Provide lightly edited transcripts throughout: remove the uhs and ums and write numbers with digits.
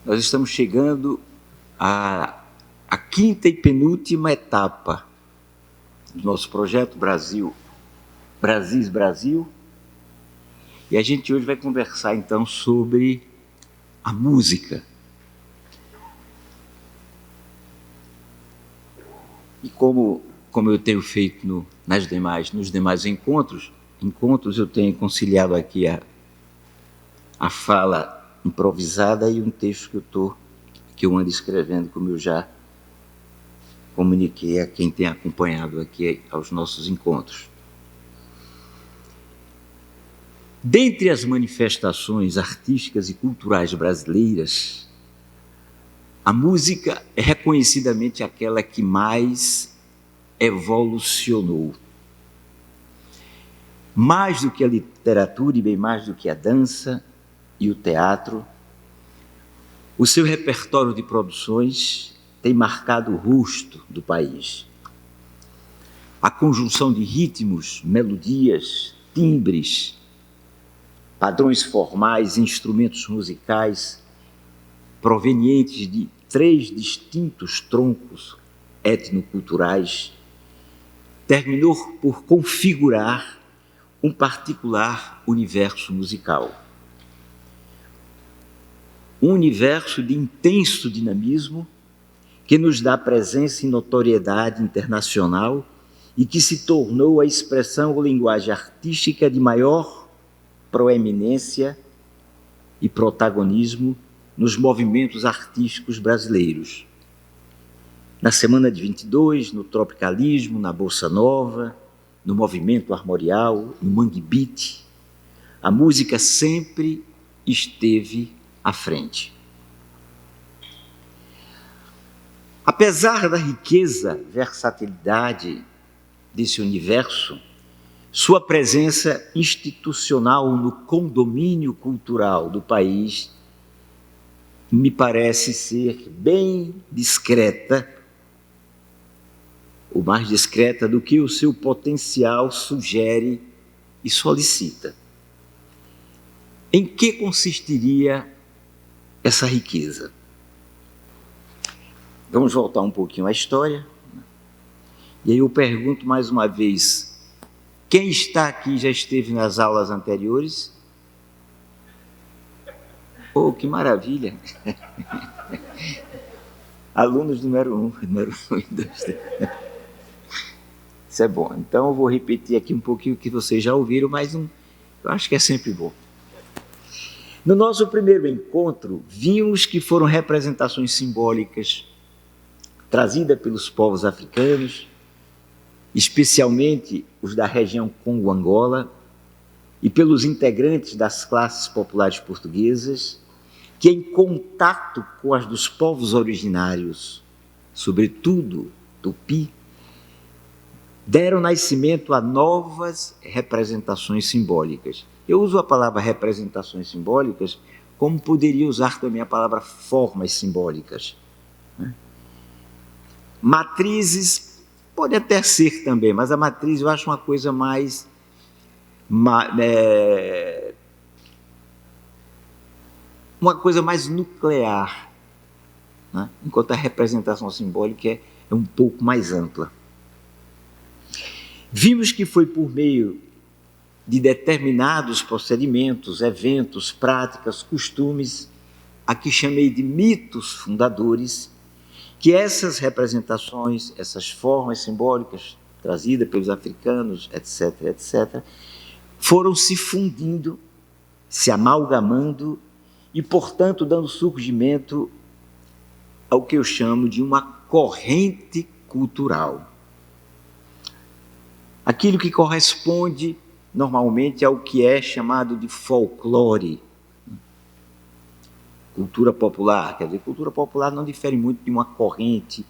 Nós estamos chegando à quinta e penúltima etapa do nosso projeto Brasil, Brasis Brasil, e a gente hoje vai conversar então sobre a música. E como eu tenho feito nos demais encontros eu tenho conciliado aqui a fala improvisada e um texto que eu ando escrevendo, como eu já comuniquei a quem tem acompanhado aqui aos nossos encontros. Dentre as manifestações artísticas e culturais brasileiras, a música é reconhecidamente aquela que mais evolucionou. Mais do que a literatura e bem mais do que a dança e o teatro, o seu repertório de produções tem marcado o rosto do país. A conjunção de ritmos, melodias, timbres, padrões formais e instrumentos musicais provenientes de 3 distintos troncos etnoculturais terminou por configurar um particular universo musical. Um universo de intenso dinamismo que nos dá presença e notoriedade internacional e que se tornou a expressão ou linguagem artística de maior proeminência e protagonismo nos movimentos artísticos brasileiros. Na Semana de 22, no tropicalismo, na bossa nova, no movimento armorial, no mangue beat, a música sempre esteve à frente. Apesar da riqueza, versatilidade desse universo, sua presença institucional no condomínio cultural do país me parece ser bem discreta, ou mais discreta do que o seu potencial sugere e solicita. Em que consistiria essa riqueza? Vamos voltar um pouquinho à história. E aí eu pergunto mais uma vez, quem está aqui já esteve nas aulas anteriores? Oh, que maravilha! Alunos número 1 e 2, 3. Isso é bom. Então eu vou repetir aqui um pouquinho o que vocês já ouviram, mas eu acho que é sempre bom. No nosso primeiro encontro, vimos que foram representações simbólicas trazidas pelos povos africanos, especialmente os da região Congo-Angola, e pelos integrantes das classes populares portuguesas, que em contato com as dos povos originários, sobretudo Tupi, deram nascimento a novas representações simbólicas. Eu uso a palavra representações simbólicas como poderia usar também a palavra formas simbólicas. Matrizes pode até ser também, mas a matriz eu acho uma coisa mais nuclear, né? Enquanto a representação simbólica é um pouco mais ampla. Vimos que foi por meio de determinados procedimentos, eventos, práticas, costumes, a que chamei de mitos fundadores, que essas representações, essas formas simbólicas trazidas pelos africanos, etc., etc., foram se fundindo, se amalgamando e, portanto, dando surgimento ao que eu chamo de uma corrente cultural. Aquilo que corresponde normalmente ao que é chamado de folclore, cultura popular. Quer dizer, cultura popular não difere muito de uma corrente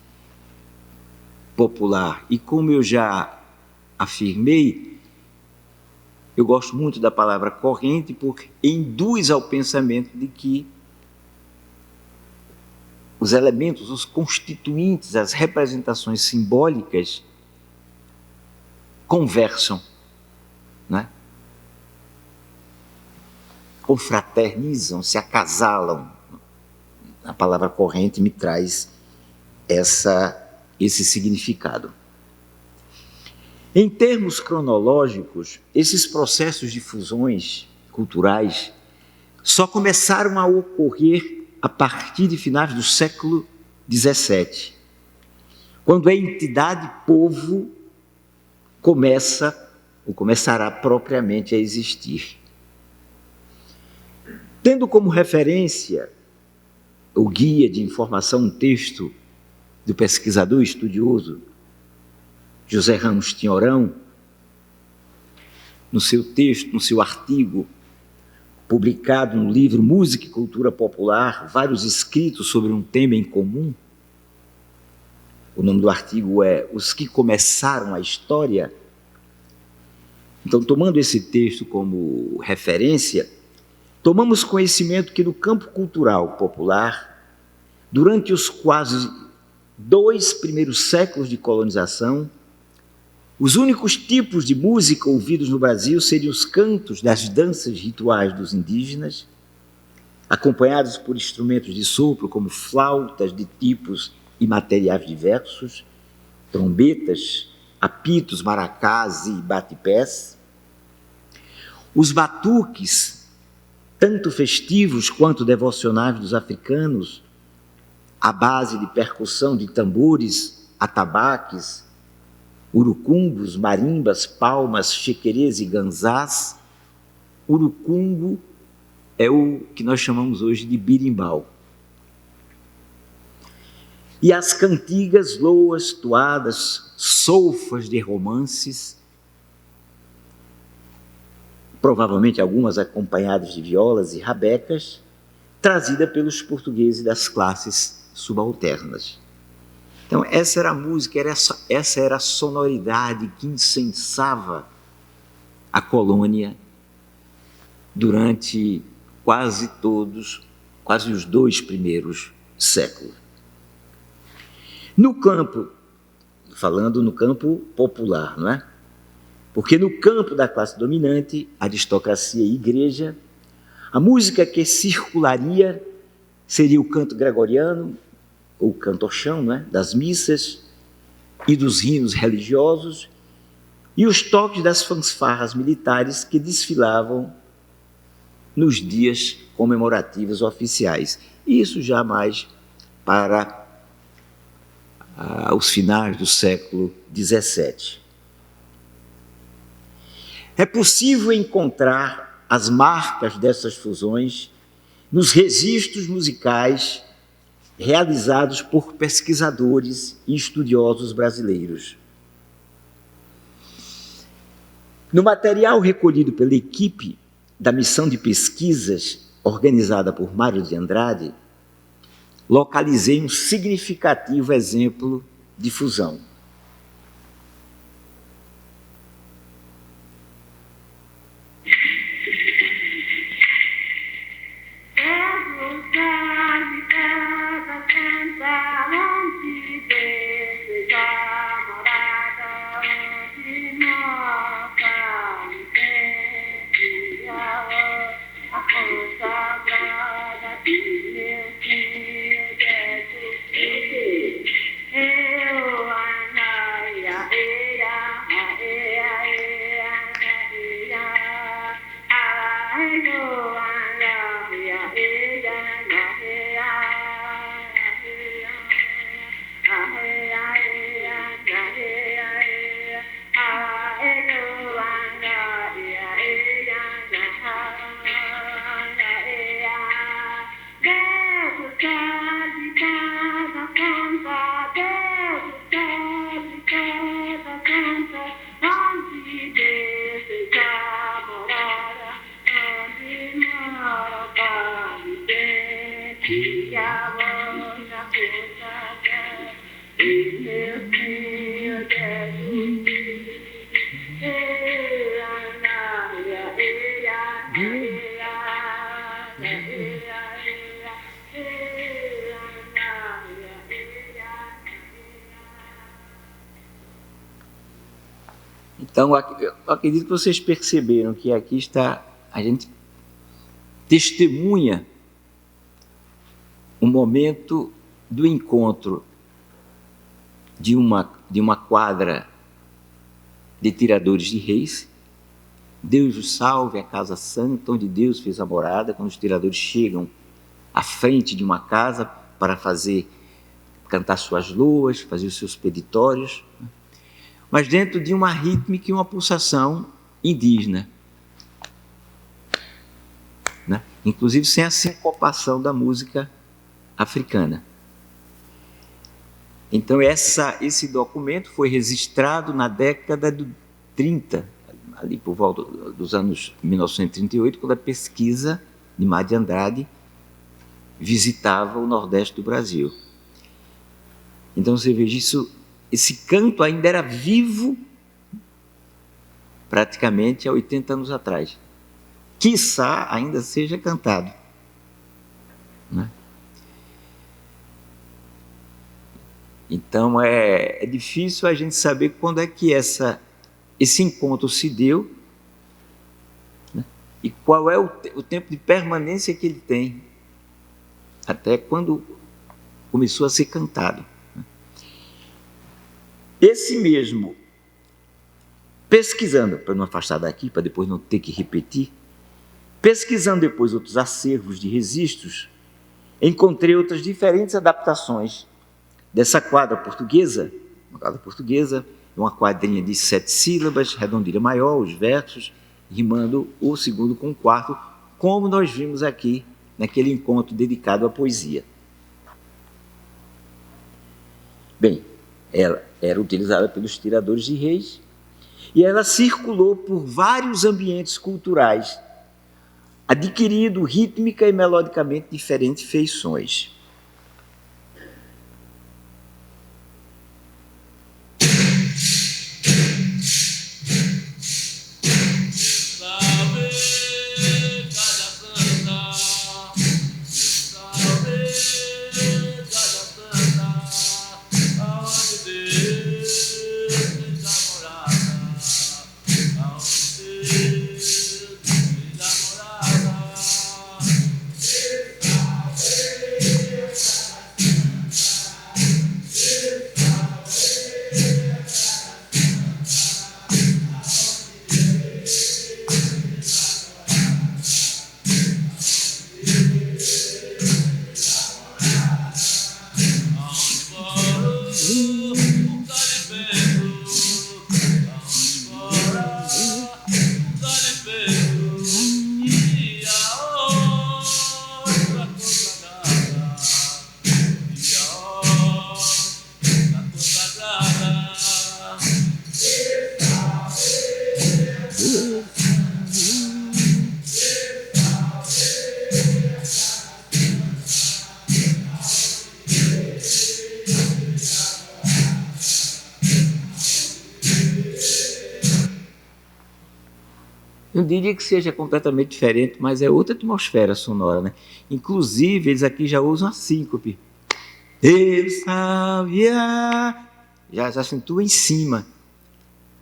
popular. E como eu já afirmei, eu gosto muito da palavra corrente porque induz ao pensamento de que os elementos, os constituintes, as representações simbólicas conversam, né? Confraternizam, se acasalam. A palavra corrente me traz esse significado. Em termos cronológicos, esses processos de fusões culturais só começaram a ocorrer a partir de finais do século XVII, quando a entidade povo começará propriamente a existir. Tendo como referência o guia de informação, um texto do pesquisador estudioso José Ramos Tinhorão, no seu texto, no seu artigo, publicado no livro Música e Cultura Popular, vários escritos sobre um tema em comum. O nome do artigo é Os que Começaram a História. Então, tomando esse texto como referência, tomamos conhecimento que no campo cultural popular, durante os quase 2 primeiros séculos de colonização, os únicos tipos de música ouvidos no Brasil seriam os cantos das danças rituais dos indígenas, acompanhados por instrumentos de sopro como flautas de tipos e materiais diversos, trombetas, apitos, maracás e bate-pés. Os batuques, tanto festivos quanto devocionais dos africanos, à base de percussão de tambores, atabaques, urucumbos, marimbas, palmas, chequerês e ganzás. Urucumbo é o que nós chamamos hoje de birimbau. E as cantigas, loas, toadas, solfas de romances, provavelmente algumas acompanhadas de violas e rabecas, trazida pelos portugueses das classes subalternas. Então, essa era a música, essa era a sonoridade que incensava a colônia durante quase os 2 primeiros séculos. No campo, falando no campo popular, não é? Porque no campo da classe dominante, aristocracia e igreja, a música que circularia seria o canto gregoriano, ou canto-chão, né, das missas e dos hinos religiosos, e os toques das fanfarras militares que desfilavam nos dias comemorativos oficiais. Isso já mais para os finais do século XVII. É possível encontrar as marcas dessas fusões nos registros musicais realizados por pesquisadores e estudiosos brasileiros. No material recolhido pela equipe da missão de pesquisas organizada por Mário de Andrade, localizei um significativo exemplo de fusão. Então, eu acredito que vocês perceberam que aqui está, a gente testemunha o momento do encontro de uma quadra de tiradores de reis. Deus os salve, a casa santa onde Deus fez a morada, quando os tiradores chegam à frente de uma casa para cantar suas loas, fazer os seus peditórios, mas dentro de uma rítmica e uma pulsação indígena, né? Inclusive sem a sincopação da música africana. Então esse documento foi registrado na década de 30, ali por volta dos anos 1938, quando a pesquisa de Mar de Andrade visitava o Nordeste do Brasil. Então você veja isso, esse canto ainda era vivo praticamente há 80 anos atrás. Quiçá ainda seja cantado, né? Então é difícil a gente saber quando é que esse encontro se deu, né? E qual é o tempo de permanência que ele tem, até quando começou a ser cantado. Esse mesmo, pesquisando, para não afastar daqui, para depois não ter que repetir, pesquisando depois outros acervos de registros, encontrei outras diferentes adaptações dessa quadra portuguesa. Uma quadra portuguesa, uma quadrinha de 7 sílabas, redondilha maior, os versos, rimando o segundo com o quarto, como nós vimos aqui naquele encontro dedicado à poesia. Bem, ela era utilizada pelos tiradores de reis e ela circulou por vários ambientes culturais, adquirindo rítmica e melodicamente diferentes feições. Não diria que seja completamente diferente, mas é outra atmosfera sonora, né? Inclusive, eles aqui já usam a síncope. Eu sabia, já acentua em cima.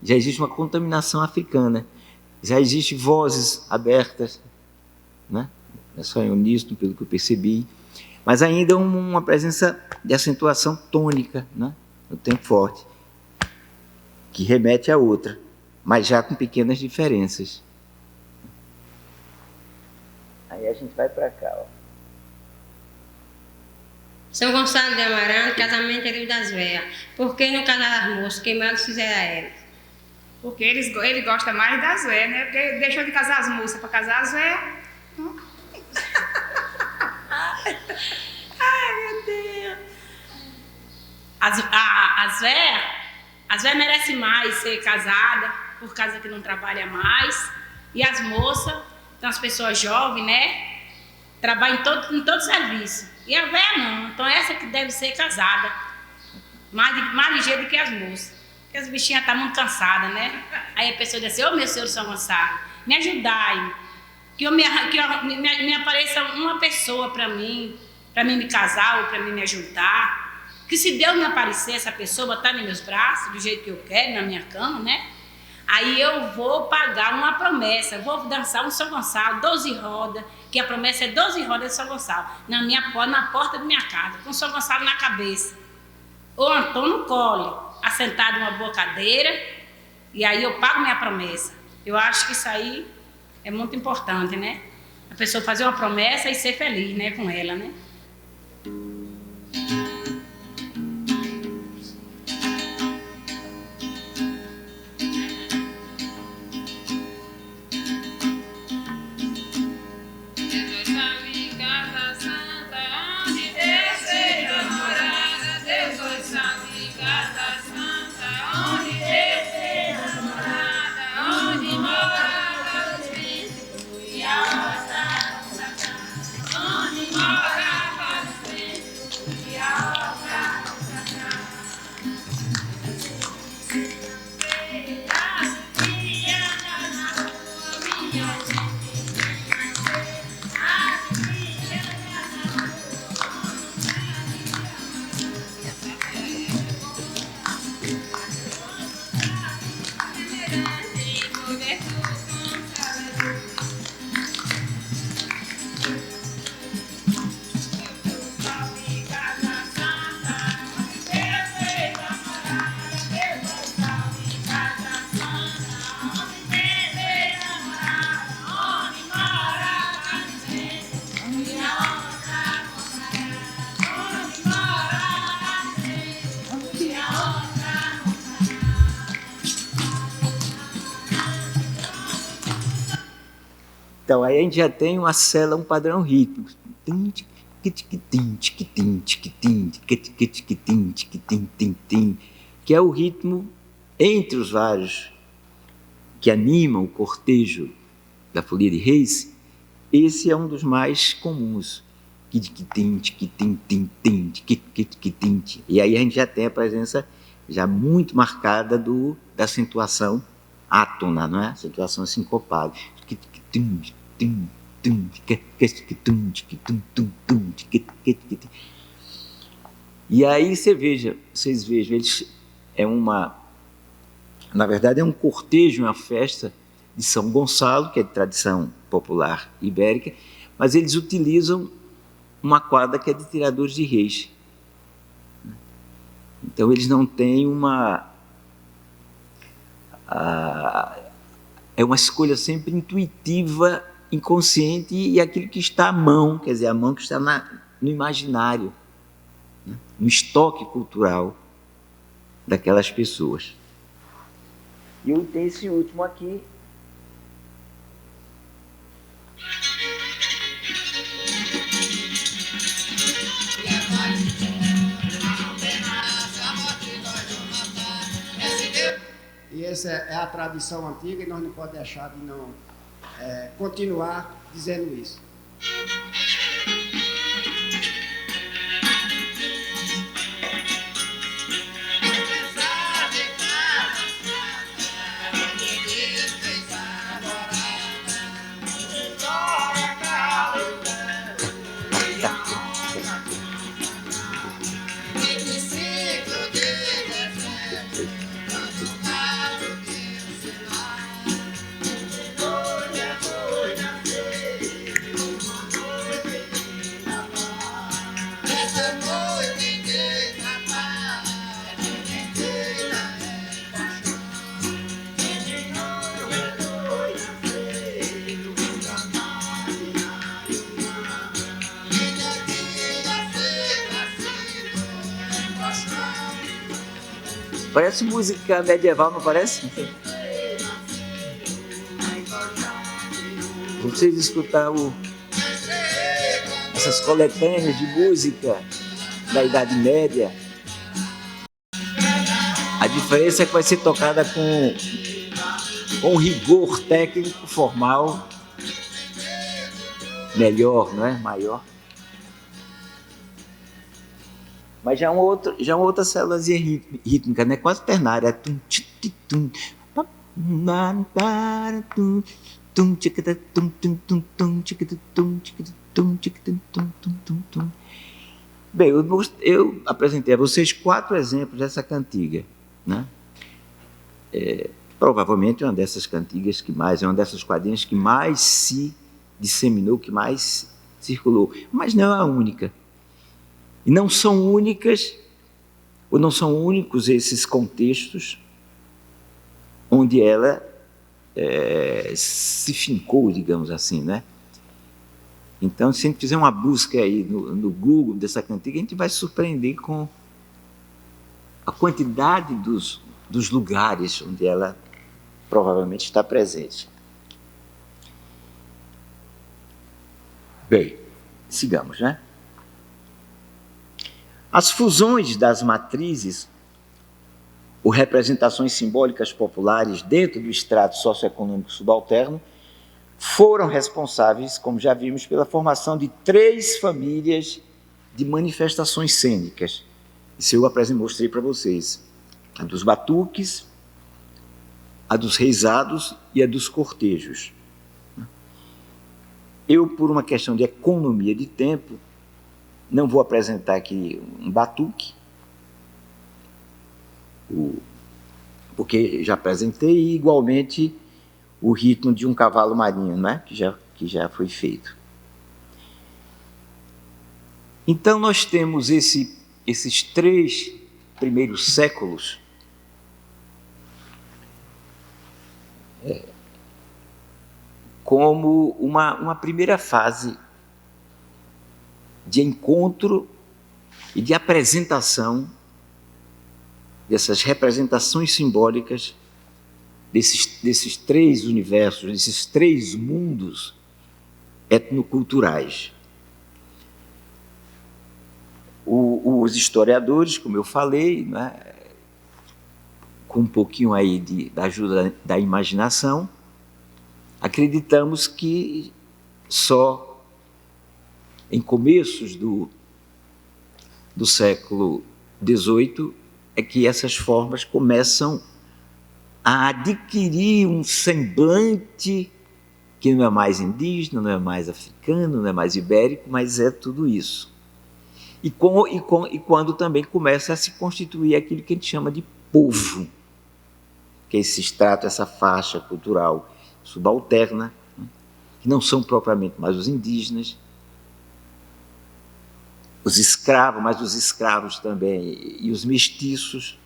Já existe uma contaminação africana. Já existem vozes abertas, né? Não é só em uníssono, pelo que eu percebi. Mas ainda uma presença de acentuação tônica, né? No tempo forte, que remete a outra, mas já com pequenas diferenças. Aí a gente vai para cá, ó. São Gonçalo de Amarante, casamento Rio das Velhas. Por que não casar as moças? Quem mais fizeram a elas? Porque ele gosta mais das velhas, né? Porque deixou de casar as moças para casar as velhas. Ai, meu Deus. As velhas merecem mais ser casada, por causa que não trabalha mais. E as moças, então as pessoas jovens, né? Trabalham em todo serviço. E a velha não. Então essa que deve ser casada. Mais ligeira do que as moças. Porque as bichinhas estão muito cansadas, né? Aí a pessoa diz assim, ô meu senhor São Gonçalo, me ajudai. Que me apareça uma pessoa para mim me casar ou para mim me ajudar. Que se Deus me aparecer, essa pessoa botar nos meus braços, do jeito que eu quero, na minha cama, né? Aí eu vou pagar uma promessa, vou dançar um São Gonçalo, 12 rodas, que a promessa é 12 rodas de São Gonçalo, na porta da minha casa, com São Gonçalo na cabeça. Ou Antônio no colo, assentado numa boa cadeira, e aí eu pago minha promessa. Eu acho que isso aí é muito importante, né? A pessoa fazer uma promessa e ser feliz, né, com ela, né? Então, aí a gente já tem uma célula, um padrão rítmico, que é o ritmo entre os vários que animam o cortejo da Folia de Reis. Esse é um dos mais comuns. E aí a gente já tem a presença já muito marcada da acentuação átona, não é? Acentuação sincopada. E aí vocês vejam, na verdade é um cortejo, uma festa de São Gonçalo, que é de tradição popular ibérica, mas eles utilizam uma quadra que é de tiradores de reis. Então eles não têm é uma escolha sempre intuitiva, inconsciente, e aquilo que está à mão, quer dizer, a mão que está no imaginário, né? No estoque cultural daquelas pessoas. E eu tenho esse último aqui. E essa é a tradição antiga e nós não podemos deixar de não continuar dizendo isso. Parece música medieval, não parece? Vocês escutaram essas coletâneas de música da Idade Média, a diferença é que vai ser tocada com rigor técnico, formal, melhor, não é? Maior. Mas já é uma outra célulazinha rítmica, né? Quase ternária. Bem, eu apresentei a vocês 4 exemplos dessa cantiga, né? provavelmente é uma dessas cantigas que mais, é uma dessas quadrinhas que mais se disseminou, que mais circulou, mas não é a única. E não são únicas, ou não são únicos esses contextos onde ela se fincou, digamos assim, né? Então, se a gente fizer uma busca aí no Google dessa cantiga, a gente vai se surpreender com a quantidade dos lugares onde ela provavelmente está presente. Bem, sigamos, né? As fusões das matrizes ou representações simbólicas populares dentro do estrato socioeconômico subalterno foram responsáveis, como já vimos, pela formação de 3 famílias de manifestações cênicas. Isso eu mostrei para vocês. A dos batuques, a dos reisados e a dos cortejos. Eu, por uma questão de economia de tempo, não vou apresentar aqui um batuque, porque já apresentei, e igualmente o ritmo de um cavalo marinho, né? que já foi feito. Então nós temos esses 3 primeiros séculos como uma primeira fase de encontro e de apresentação dessas representações simbólicas desses 3 universos, desses 3 mundos etnoculturais. Os historiadores, como eu falei, né, com um pouquinho aí da ajuda da imaginação, acreditamos que só em começos do século XVIII é que essas formas começam a adquirir um semblante que não é mais indígena, não é mais africano, não é mais ibérico, mas é tudo isso. E quando também começa a se constituir aquilo que a gente chama de povo, que é esse extrato, essa faixa cultural subalterna, que não são propriamente mais os indígenas, os escravos, mas os escravos também, e os mestiços.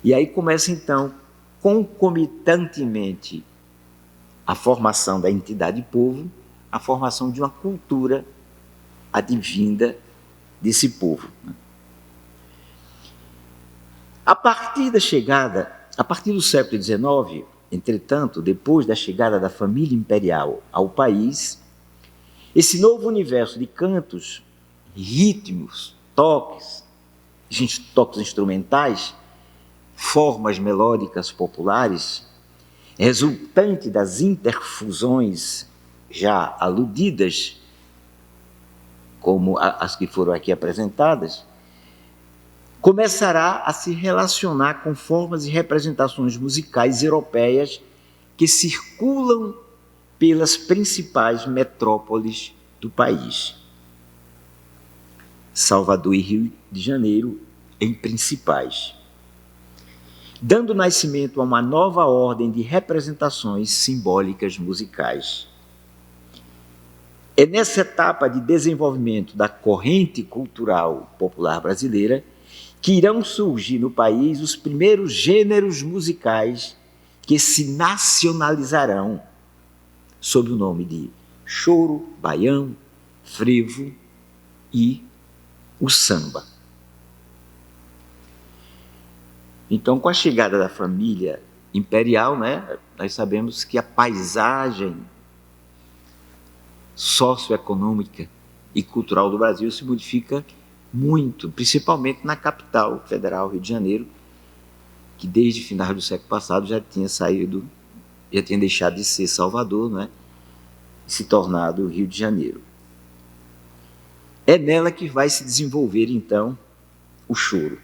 E aí começa, então, concomitantemente a formação da entidade povo, a formação de uma cultura advinda desse povo. A partir do século XIX, entretanto, depois da chegada da família imperial ao país, esse novo universo de cantos, ritmos, toques instrumentais, formas melódicas populares, resultante das interfusões já aludidas, como as que foram aqui apresentadas, começará a se relacionar com formas e representações musicais europeias que circulam pelas principais metrópoles do país. Salvador e Rio de Janeiro, em principais, dando nascimento a uma nova ordem de representações simbólicas musicais. É nessa etapa de desenvolvimento da corrente cultural popular brasileira que irão surgir no país os primeiros gêneros musicais que se nacionalizarão sob o nome de choro, baião, frevo e o samba. Então, com a chegada da família imperial, né, nós sabemos que a paisagem socioeconômica e cultural do Brasil se modifica muito, principalmente na capital federal, Rio de Janeiro, que desde finais do século passado já tinha deixado de ser Salvador, né, e se tornado Rio de Janeiro. É nela que vai se desenvolver, então, o choro.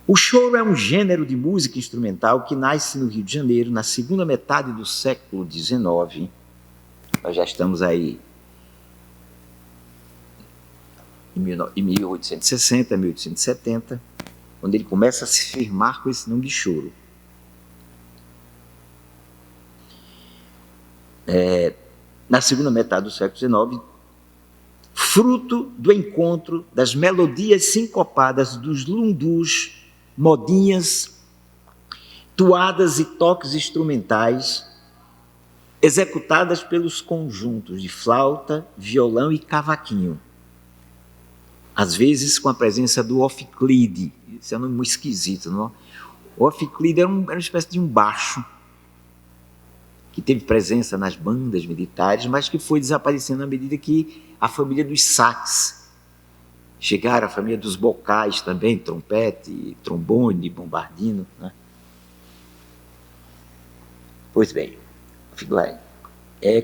O choro é um gênero de música instrumental que nasce no Rio de Janeiro na segunda metade do século XIX. Nós já estamos aí em 1860, 1870, quando ele começa a se firmar com esse nome de choro. Na segunda metade do século XIX, fruto do encontro das melodias sincopadas dos lundus, modinhas, toadas e toques instrumentais, executadas pelos conjuntos de flauta, violão e cavaquinho, às vezes com a presença do oficlide. Isso é um nome muito esquisito, não? O oficlide era uma espécie de um baixo que teve presença nas bandas militares, mas que foi desaparecendo à medida que a família dos sax chegaram, a família dos bocais também, trompete, trombone, bombardino, né? Pois bem,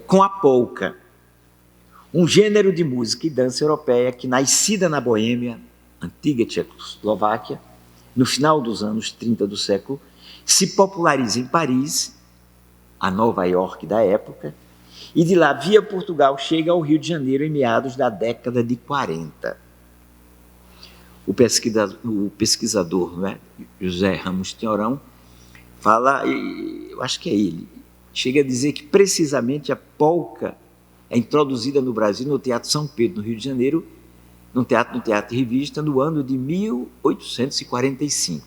com a polca, um gênero de música e dança europeia que, nascida na Boêmia, antiga Tchecoslováquia, no final dos anos 30 do século, se populariza em Paris, a Nova York da época, e de lá, via Portugal, chega ao Rio de Janeiro em meados da década de 40. O pesquisador, né, José Ramos Tinhorão, fala, eu acho que é ele, chega a dizer que precisamente a polca é introduzida no Brasil no Teatro São Pedro, no Rio de Janeiro, no Teatro e Revista, no ano de 1845.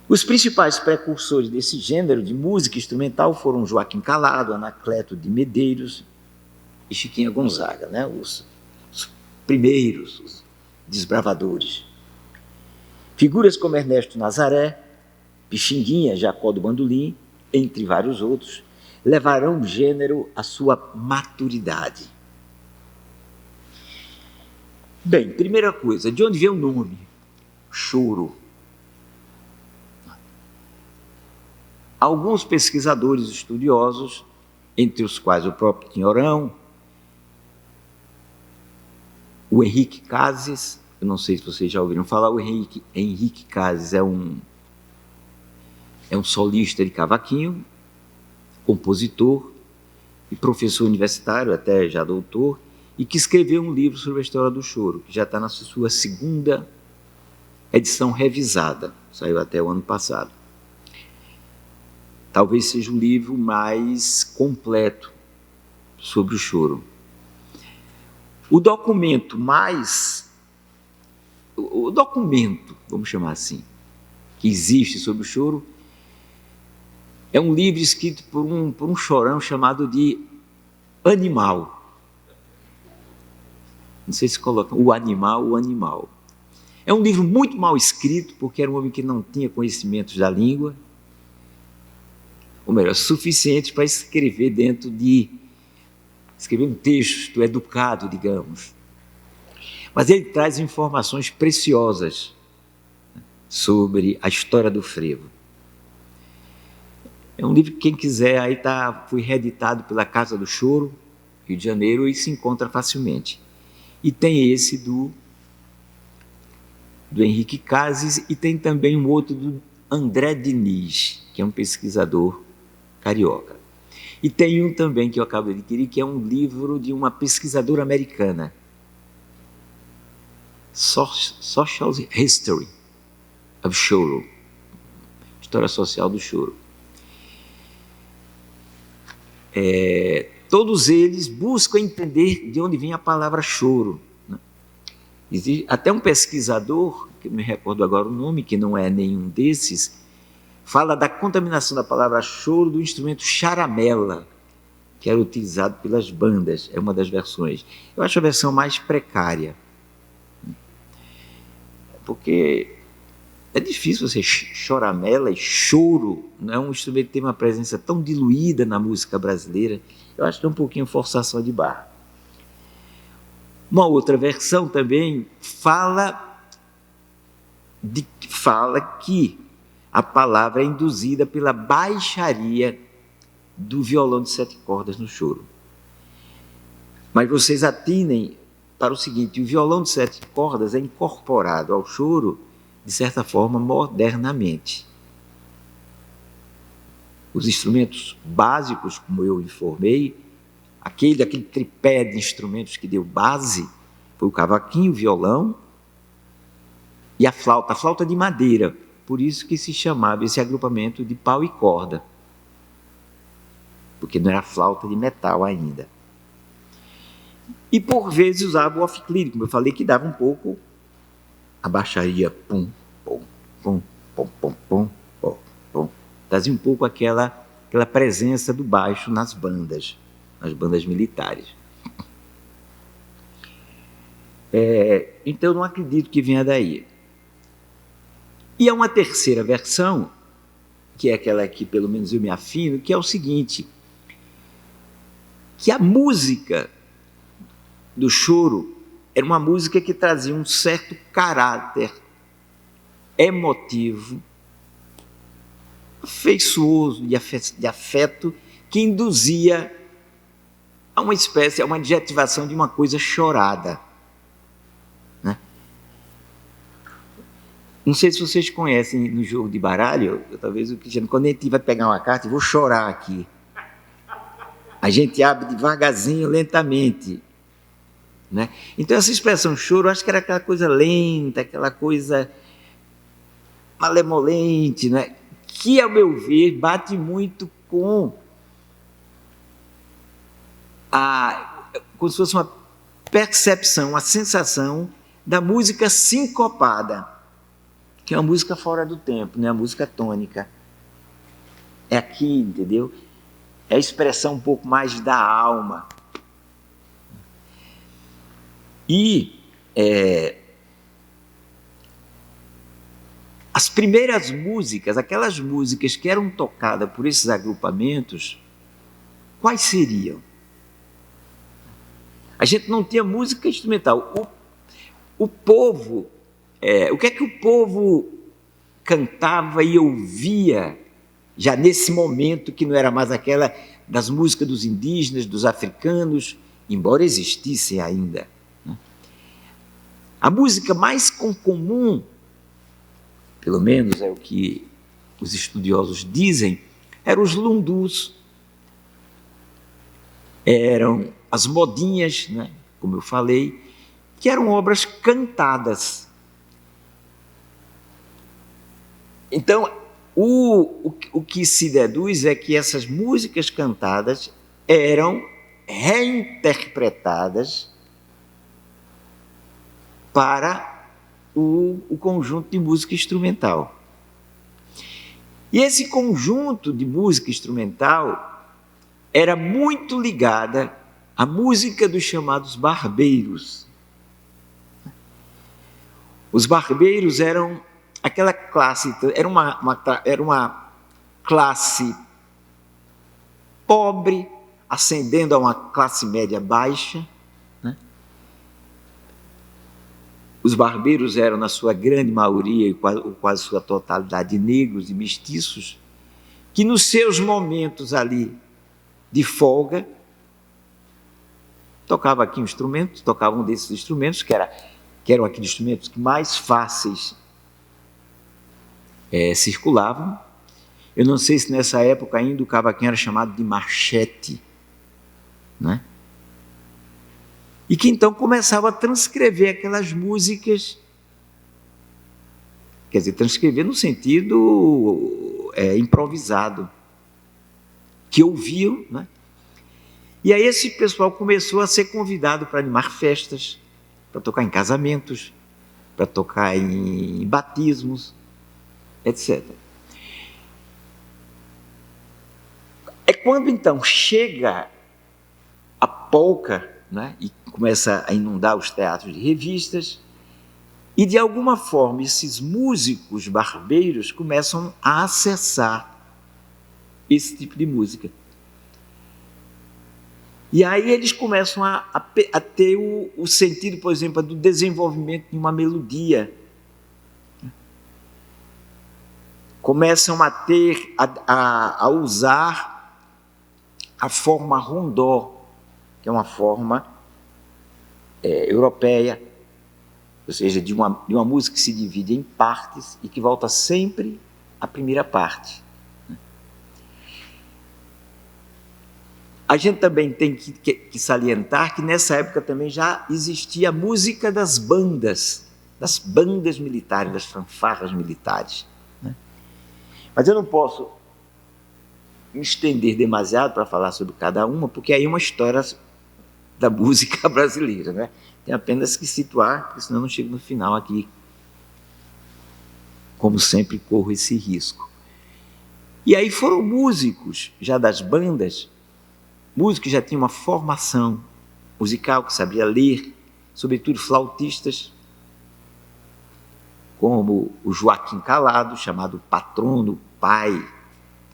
Os principais precursores desse gênero de música instrumental foram Joaquim Calado, Anacleto de Medeiros e Chiquinha Gonzaga, né? Os primeiros, os desbravadores. Figuras como Ernesto Nazaré, Pixinguinha, Jacó do Bandolim, entre vários outros, levarão o gênero à sua maturidade. Bem, primeira coisa, de onde vem o nome? Choro. Alguns pesquisadores estudiosos, entre os quais o próprio Tinhorão, o Henrique Cases, eu não sei se vocês já ouviram falar, o Henrique Cases é um solista de cavaquinho, compositor e professor universitário, até já doutor, e que escreveu um livro sobre a história do choro, que já está na sua segunda edição revisada, saiu até o ano passado. Talvez seja o livro mais completo sobre o choro. O documento, vamos chamar assim, que existe sobre o choro, é um livro escrito por um chorão chamado de Animal. Não sei se coloca o Animal. É um livro muito mal escrito, porque era um homem que não tinha conhecimentos da língua, ou melhor, suficiente para escrever escrever um texto educado, digamos. Mas ele traz informações preciosas sobre a história do frevo. É um livro que quem quiser, aí foi reeditado pela Casa do Choro, Rio de Janeiro, e se encontra facilmente. E tem esse do Henrique Cases, e tem também um outro do André Diniz, que é um pesquisador carioca. E tem um também que eu acabo de adquirir, que é um livro de uma pesquisadora americana, Social History of Choro, História Social do Choro. Todos eles buscam entender de onde vem a palavra choro, né? Existe até um pesquisador, que me recordo agora o nome, que não é nenhum desses, fala da contaminação da palavra choro do instrumento charamela, que era utilizado pelas bandas, é uma das versões. Eu acho a versão mais precária, porque é difícil você choramela e choro, não é um instrumento que tem uma presença tão diluída na música brasileira. Eu acho que é um pouquinho forçação de barra. Uma outra versão também fala que a palavra é induzida pela baixaria do violão de 7 cordas no choro. Mas vocês atinem para o seguinte: o violão de 7 cordas é incorporado ao choro, de certa forma, modernamente. Os instrumentos básicos, como eu informei, aquele tripé de instrumentos que deu base, foi o cavaquinho, o violão e a flauta de madeira. Por isso que se chamava esse agrupamento de pau e corda, porque não era flauta de metal ainda. E por vezes usava o off-clean, como eu falei, que dava um pouco a baixaria, pum, pum, pum, pum, pum, pum, pum, pum. Trazia um pouco aquela presença do baixo nas bandas militares. Então eu não acredito que venha daí. E há uma terceira versão, que é aquela que pelo menos eu me afino, que é o seguinte, que a música do choro era uma música que trazia um certo caráter emotivo, afeiçoso, de afeto, que induzia a uma espécie, a uma adjetivação de uma coisa chorada. Né? Não sei se vocês conhecem no jogo de baralho, talvez o Cristiano, quando a gente vai pegar uma carta, eu vou chorar aqui. A gente abre devagarzinho, lentamente. Né? Então essa expressão choro, eu acho que era aquela coisa lenta, aquela coisa malemolente, né? Que, ao meu ver, bate muito com como se fosse uma percepção, uma sensação da música sincopada, que é uma música fora do tempo, não é a música tônica. É aqui, entendeu? É a expressão um pouco mais da alma. E as primeiras músicas, aquelas músicas que eram tocadas por esses agrupamentos, quais seriam? A gente não tinha música instrumental. O povo, o que é que o povo cantava e ouvia já nesse momento que não era mais aquela das músicas dos indígenas, dos africanos, embora existissem ainda. Né? A música mais comum, pelo menos é o que os estudiosos dizem, eram os lundus, eram as modinhas, né, como eu falei, que eram obras cantadas. Então, o que se deduz é que essas músicas cantadas eram reinterpretadas para o conjunto de música instrumental. E esse conjunto de música instrumental era muito ligada à música dos chamados barbeiros. Os barbeiros eram aquela classe, era uma classe pobre, ascendendo a uma classe média baixa. Né? Os barbeiros eram, na sua grande maioria, e quase sua totalidade, negros e mestiços, que nos seus momentos ali de folga, tocavam aqui um instrumento, tocavam um desses instrumentos, que eram aqueles instrumentos que mais fáceis circulavam. Eu não sei se nessa época ainda o cavaquinho era chamado de machete, né? E que então começava a transcrever aquelas músicas, quer dizer, transcrever no sentido improvisado, que ouviam, né? E aí esse pessoal começou a ser convidado para animar festas, para tocar em casamentos, para tocar em batismos, etc. É quando então chega a polca, né, e começa a inundar os teatros de revistas, e de alguma forma esses músicos barbeiros começam a acessar esse tipo de música. E aí eles começam a ter o sentido, por exemplo, do desenvolvimento de uma melodia. Começam a ter, a usar a forma rondó, que é uma forma europeia, ou seja, de uma música que se divide em partes e que volta sempre à primeira parte. A gente também tem que salientar que nessa época também já existia a música das bandas das bandas militares, das fanfarras militares, né? Mas eu não posso me estender demasiado para falar sobre cada uma, porque aí é uma história da música brasileira, né? Tem apenas que situar, porque senão eu não chego no final aqui. Como sempre, corro esse risco. E aí foram músicos, já das bandas, músicos que já tinham uma formação musical, que sabia ler, sobretudo flautistas, como o Joaquim Calado, chamado patrono, pai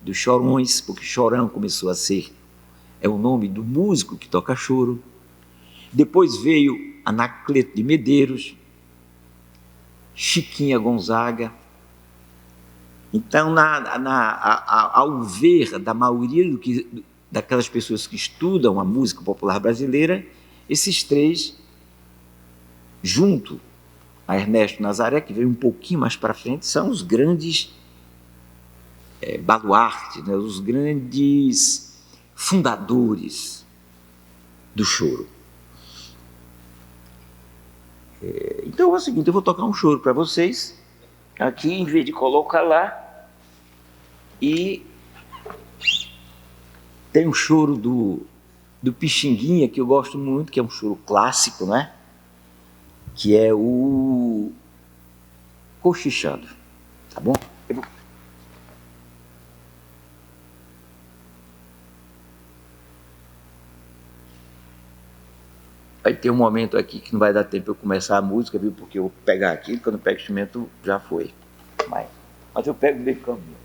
dos chorões, porque chorão começou a ser, é o nome do músico que toca choro. Depois veio Anacleto de Medeiros, Chiquinha Gonzaga. Então, ao ver da maioria daquelas pessoas que estudam a música popular brasileira, esses três, junto a Ernesto Nazaré, que veio um pouquinho mais para frente, são os grandes baluartes, né, os grandes fundadores do choro. Então é o seguinte, eu vou tocar um choro para vocês, aqui, em vez de colocar lá, e tem um choro do Pixinguinha, que eu gosto muito, que é um choro clássico, né? Que é o Cochichando, tá bom? Vai ter um momento aqui que não vai dar tempo eu começar a música, viu? Porque eu vou pegar aqui, quando eu pego o instrumento já foi. Mas eu pego meio caminho.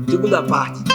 Segunda parte.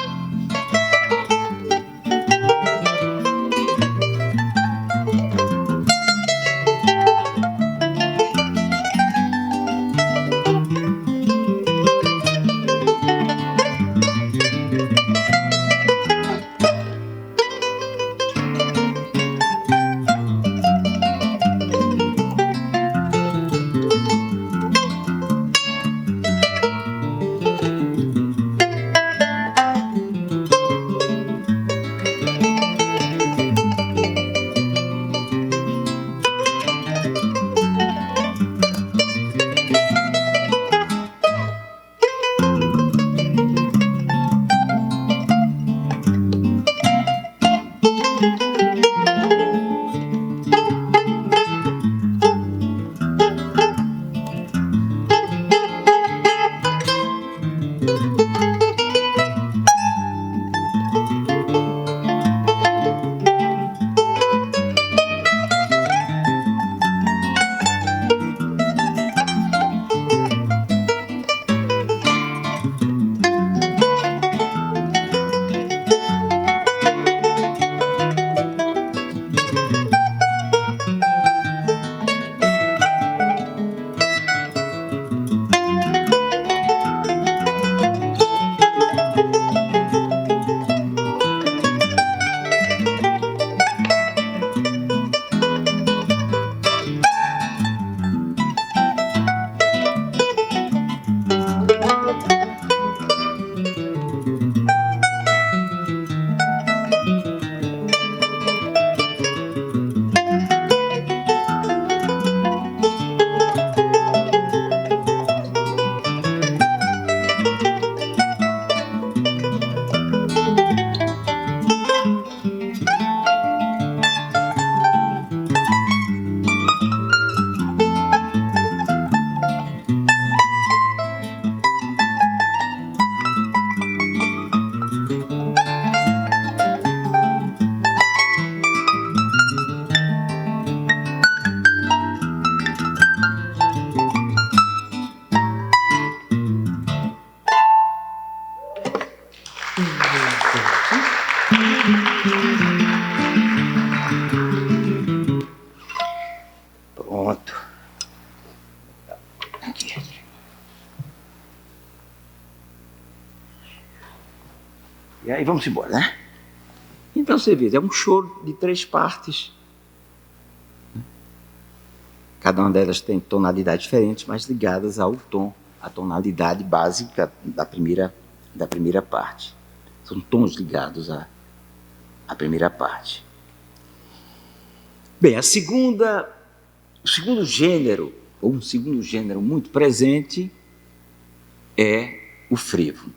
Aqui. E aí vamos embora, né? Então você vê, é um choro de 3 partes. Cada uma delas tem tonalidades diferentes, mas ligadas ao tom, à tonalidade básica da primeira parte. São tons ligados à primeira parte. Bem, o segundo gênero, ou um segundo gênero muito presente, é o frevo.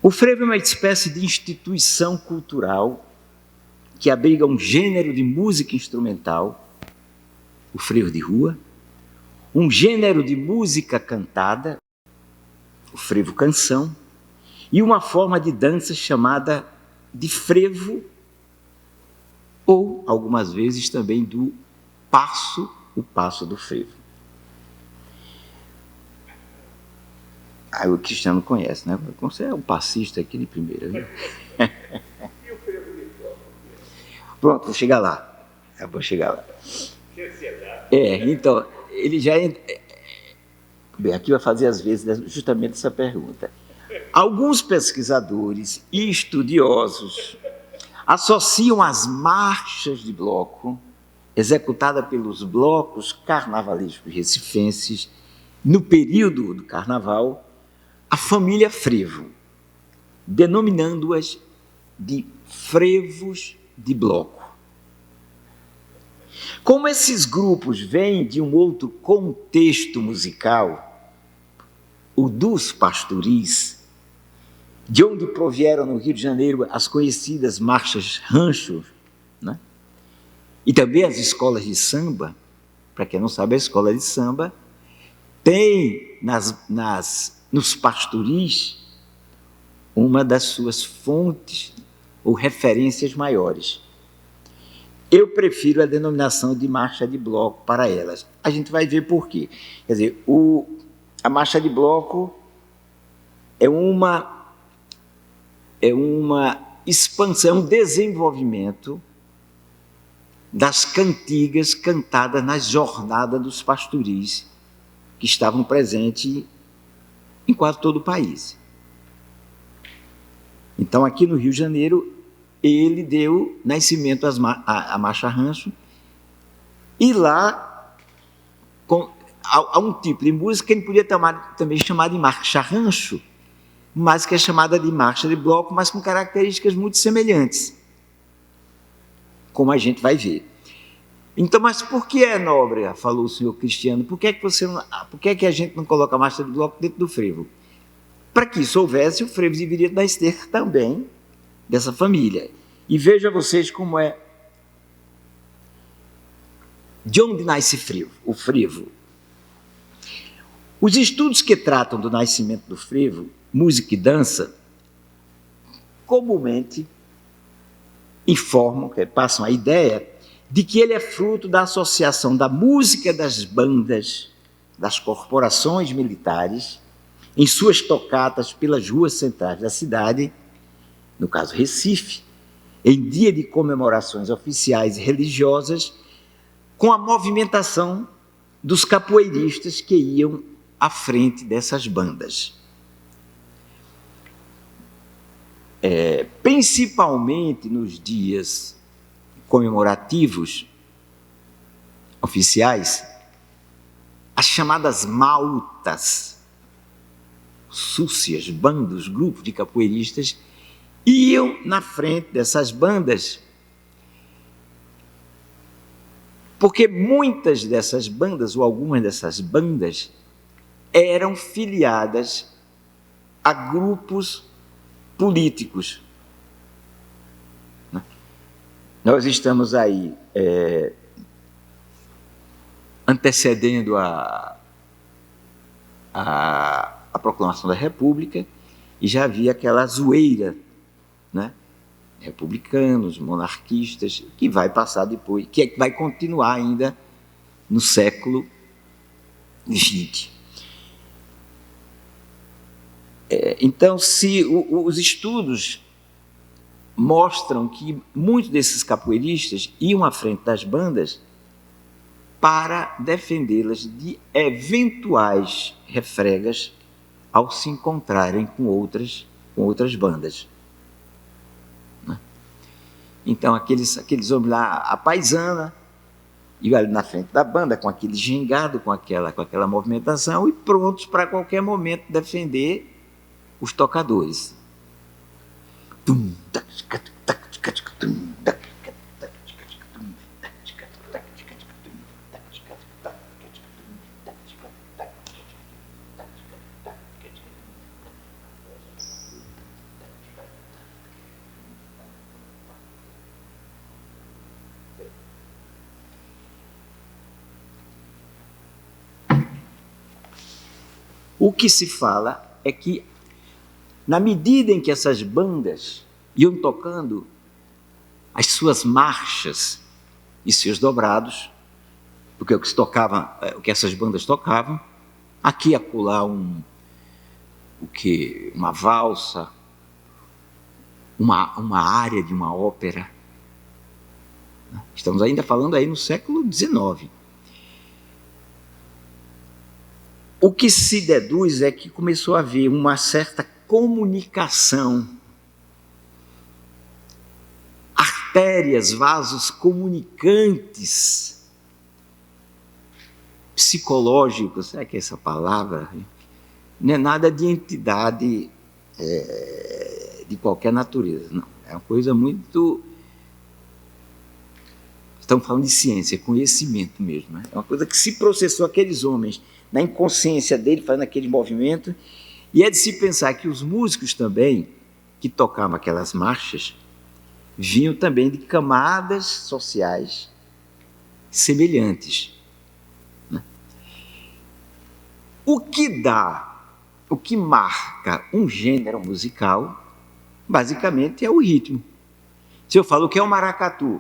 O frevo é uma espécie de instituição cultural que abriga um gênero de música instrumental, o frevo de rua, um gênero de música cantada, o frevo canção, e uma forma de dança chamada de frevo, ou algumas vezes também do passo, o passo do frevo. Aí o Cristiano conhece, né? Você é um passista aqui de primeira, viu? Pronto, vou chegar lá. Então, ele já... Bem, aqui vai fazer às vezes justamente essa pergunta. Alguns pesquisadores e estudiosos associam as marchas de bloco, executadas pelos blocos carnavalescos recifenses, no período do carnaval, à família frevo, denominando-as de frevos de bloco. Como esses grupos vêm de um outro contexto musical, o dos pastoris, de onde provieram no Rio de Janeiro as conhecidas marchas rancho, né? E também as escolas de samba. Para quem não sabe, a escola de samba tem nos pastoris uma das suas fontes ou referências maiores. Eu prefiro a denominação de marcha de bloco para elas. A gente vai ver por quê. Quer dizer, a marcha de bloco é uma expansão, é um desenvolvimento das cantigas cantadas nas jornadas dos pastoris, que estavam presentes em quase todo o país. Então, aqui no Rio de Janeiro, ele deu nascimento à marcha rancho, e lá há um tipo de música que ele podia também chamar de marcha rancho, mas que é chamada de marcha de bloco, mas com características muito semelhantes, como a gente vai ver. Então, mas por que é nobre, falou o senhor Cristiano, por que é que a gente não coloca a marcha de bloco dentro do frevo? Para que isso houvesse, o frevo deveria nascer também dessa família. E veja vocês como é. De onde nasce o frevo? Os estudos que tratam do nascimento do frevo, música e dança, comumente informam, passam a ideia de que ele é fruto da associação da música das bandas, das corporações militares, em suas tocatas pelas ruas centrais da cidade, no caso Recife, em dia de comemorações oficiais e religiosas, com a movimentação dos capoeiristas que iam à frente dessas bandas. Principalmente nos dias comemorativos oficiais, as chamadas maltas, súcias, bandos, grupos de capoeiristas, iam na frente dessas bandas, porque muitas dessas bandas, ou algumas dessas bandas, eram filiadas a grupos políticos. Nós estamos aí antecedendo a proclamação da República, e já havia aquela zoeira, né? Republicanos, monarquistas, que vai passar depois, que vai continuar ainda no século XX. Então, se os estudos mostram que muitos desses capoeiristas iam à frente das bandas para defendê-las de eventuais refregas ao se encontrarem com outras bandas. Então, aqueles homens lá, a paisana, e ali na frente da banda, com aquele gingado, com aquela movimentação, e prontos para qualquer momento defender os tocadores. O que se fala é que, na medida em que essas bandas iam tocando as suas marchas e seus dobrados, porque o que essas bandas tocavam, aqui e acolá uma valsa, uma área de uma ópera. Estamos ainda falando aí no século XIX. O que se deduz é que começou a haver uma certa comunicação, artérias, vasos comunicantes psicológicos, será que é essa palavra? Não é nada de entidade de qualquer natureza, não. É uma coisa muito... Estamos falando de ciência, conhecimento mesmo. Né? É uma coisa que se processou aqueles homens na inconsciência dele, fazendo aquele movimento, e é de se pensar que os músicos também, que tocavam aquelas marchas, vinham também de camadas sociais semelhantes. Né? O que marca um gênero musical, basicamente, é o ritmo. Se eu falo que é o maracatu,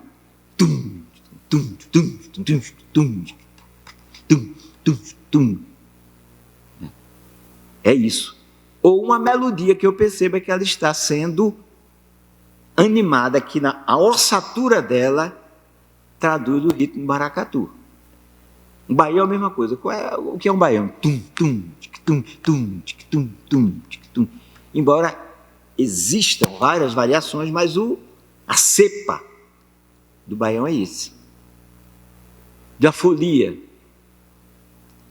tum, tum, tum, tum, tum, tum, tum, tum, tum. É isso. Ou uma melodia que eu perceba que ela está sendo animada, que a ossatura dela traduz o ritmo do maracatu. Um baião é a mesma coisa. O que é um baião? Tum, tum, tic, tum, tum, tic, tum, tum, tic, tum. Embora existam várias variações, mas a cepa do baião é esse. Da folia.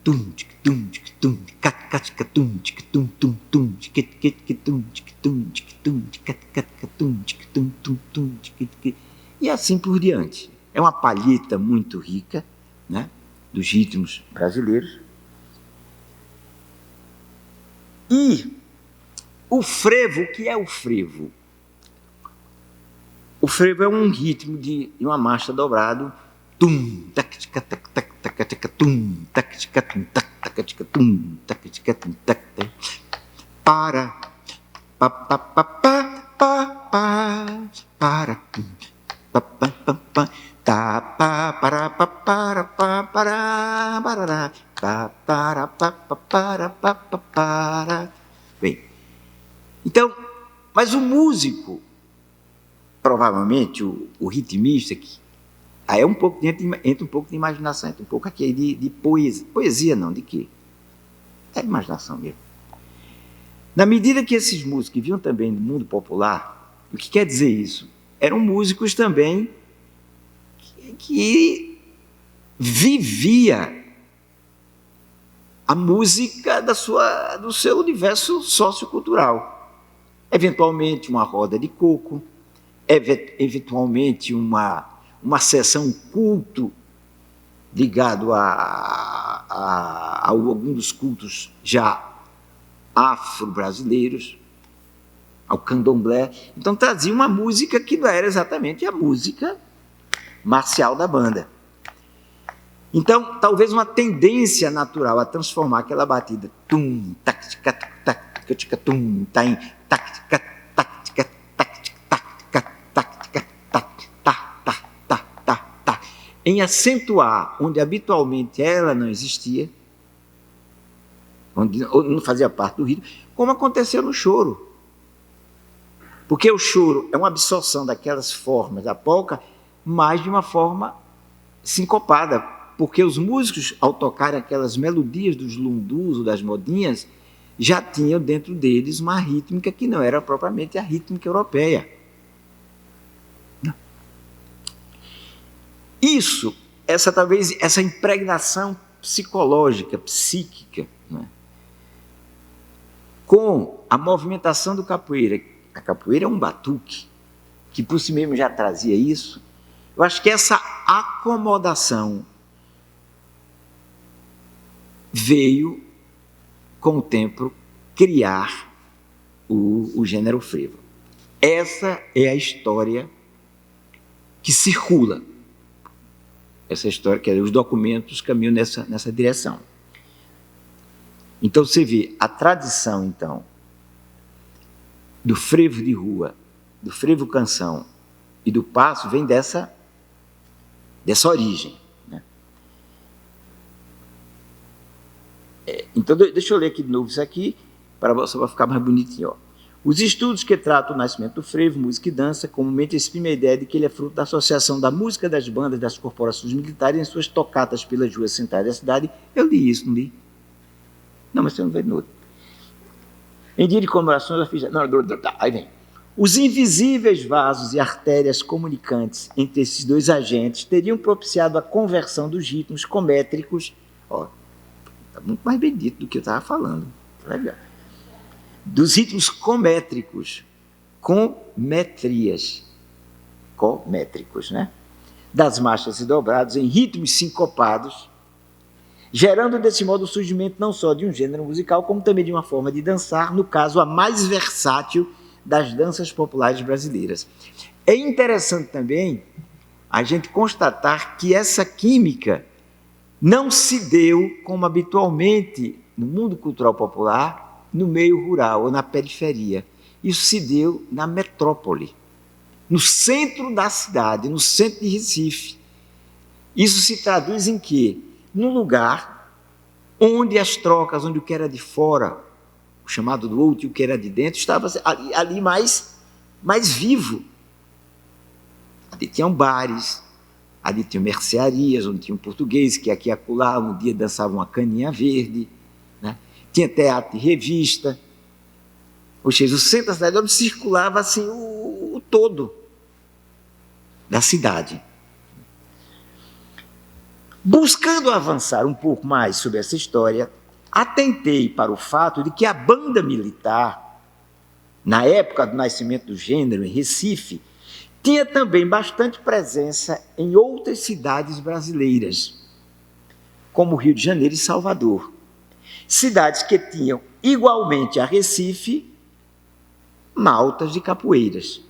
Tum, tic, tum, tic, tum, cat, cat, tum, tic, tum, tum, tum, tic, tic, tum, tic, tum, tic, tum, cat, cat, tum, tic, tum, tum, tum, tic, e assim por diante. É uma palheta muito rica, né, dos ritmos brasileiros. E o frevo, o que é o frevo? O frevo é um ritmo de uma marcha dobrado, tum, tac, tic, tac, tac, tac, tac, tum, tac, tic, tum, tac, tac, tic, tum, tac, tic, tum, tac, para, pa, pa, pa, pa, pa, pa, para, pa, pa, pa, pa, ta, pa, para, pa, para, pa, para, parará, pa, para, pa, pa, para, pa, pa, para. Bem, então, mas o músico, provavelmente o ritmista, que aí é entra um pouco de imaginação, entra um pouco aqui de poesia. Poesia não, de quê? É imaginação mesmo. Na medida que esses músicos vinham também do mundo popular, o que quer dizer isso? Eram músicos também que vivia a música do seu universo sociocultural. Eventualmente uma roda de coco, eventualmente uma sessão culto ligado a algum dos cultos já afro-brasileiros, ao candomblé. Então trazia uma música que não era exatamente a música marcial da banda. Então, talvez uma tendência natural a transformar aquela batida tum, tac, tica, tac, tica, tum, taim, tac, tica, tac, tica, tac, tica, tac, em acentuar onde habitualmente ela não existia, onde não fazia parte do ritmo, como aconteceu no choro. Porque o choro é uma absorção daquelas formas da polca, mas de uma forma sincopada, porque os músicos, ao tocarem aquelas melodias dos lundus ou das modinhas, já tinham dentro deles uma rítmica que não era propriamente a rítmica europeia. Isso, essa impregnação psicológica, psíquica, né, com a movimentação do capoeira. A capoeira é um batuque, que por si mesmo já trazia isso. Eu acho que essa acomodação veio, com o tempo, criar o gênero frevo. Essa é a história que circula. Essa história, que os documentos caminham nessa direção. Então, você vê a tradição, então, do frevo de rua, do frevo canção e do passo vem dessa origem. Né? Então, deixa eu ler aqui de novo isso aqui, só para ficar mais bonitinho. Ó. Os estudos que tratam o nascimento do frevo, música e dança, comumente exprimem a ideia de que ele é fruto da associação da música das bandas das corporações militares em suas tocatas pelas ruas centrais da cidade. Eu li isso, não li? Não, mas você não vê no outro. Em dia de comemorações, eu fiz... Não, aí vem. Os invisíveis vasos e artérias comunicantes entre esses dois agentes teriam propiciado a conversão dos ritmos cométricos. Ó, está muito mais bem dito do que eu estava falando. Legal. Dos ritmos cométricos, cométricos, né? Das marchas e dobrados em ritmos sincopados, gerando desse modo o surgimento não só de um gênero musical, como também de uma forma de dançar, no caso, a mais versátil das danças populares brasileiras. É interessante também a gente constatar que essa química não se deu, como habitualmente no mundo cultural popular, no meio rural ou na periferia. Isso se deu na metrópole, no centro da cidade, no centro de Recife. Isso se traduz em quê? Num lugar onde as trocas, onde o que era de fora, o chamado do outro e o que era de dentro, estava ali mais vivo. Ali tinham bares, ali tinham mercearias, onde tinha um português que aqui e acolá, um dia dançava uma caninha verde, né? Tinha teatro e revista, ou seja, o centro da cidade onde circulava assim, o todo da cidade. Buscando avançar um pouco mais sobre essa história, atentei para o fato de que a banda militar, na época do nascimento do gênero em Recife, tinha também bastante presença em outras cidades brasileiras, como Rio de Janeiro e Salvador. Cidades que tinham, igualmente a Recife, maltas de capoeiras,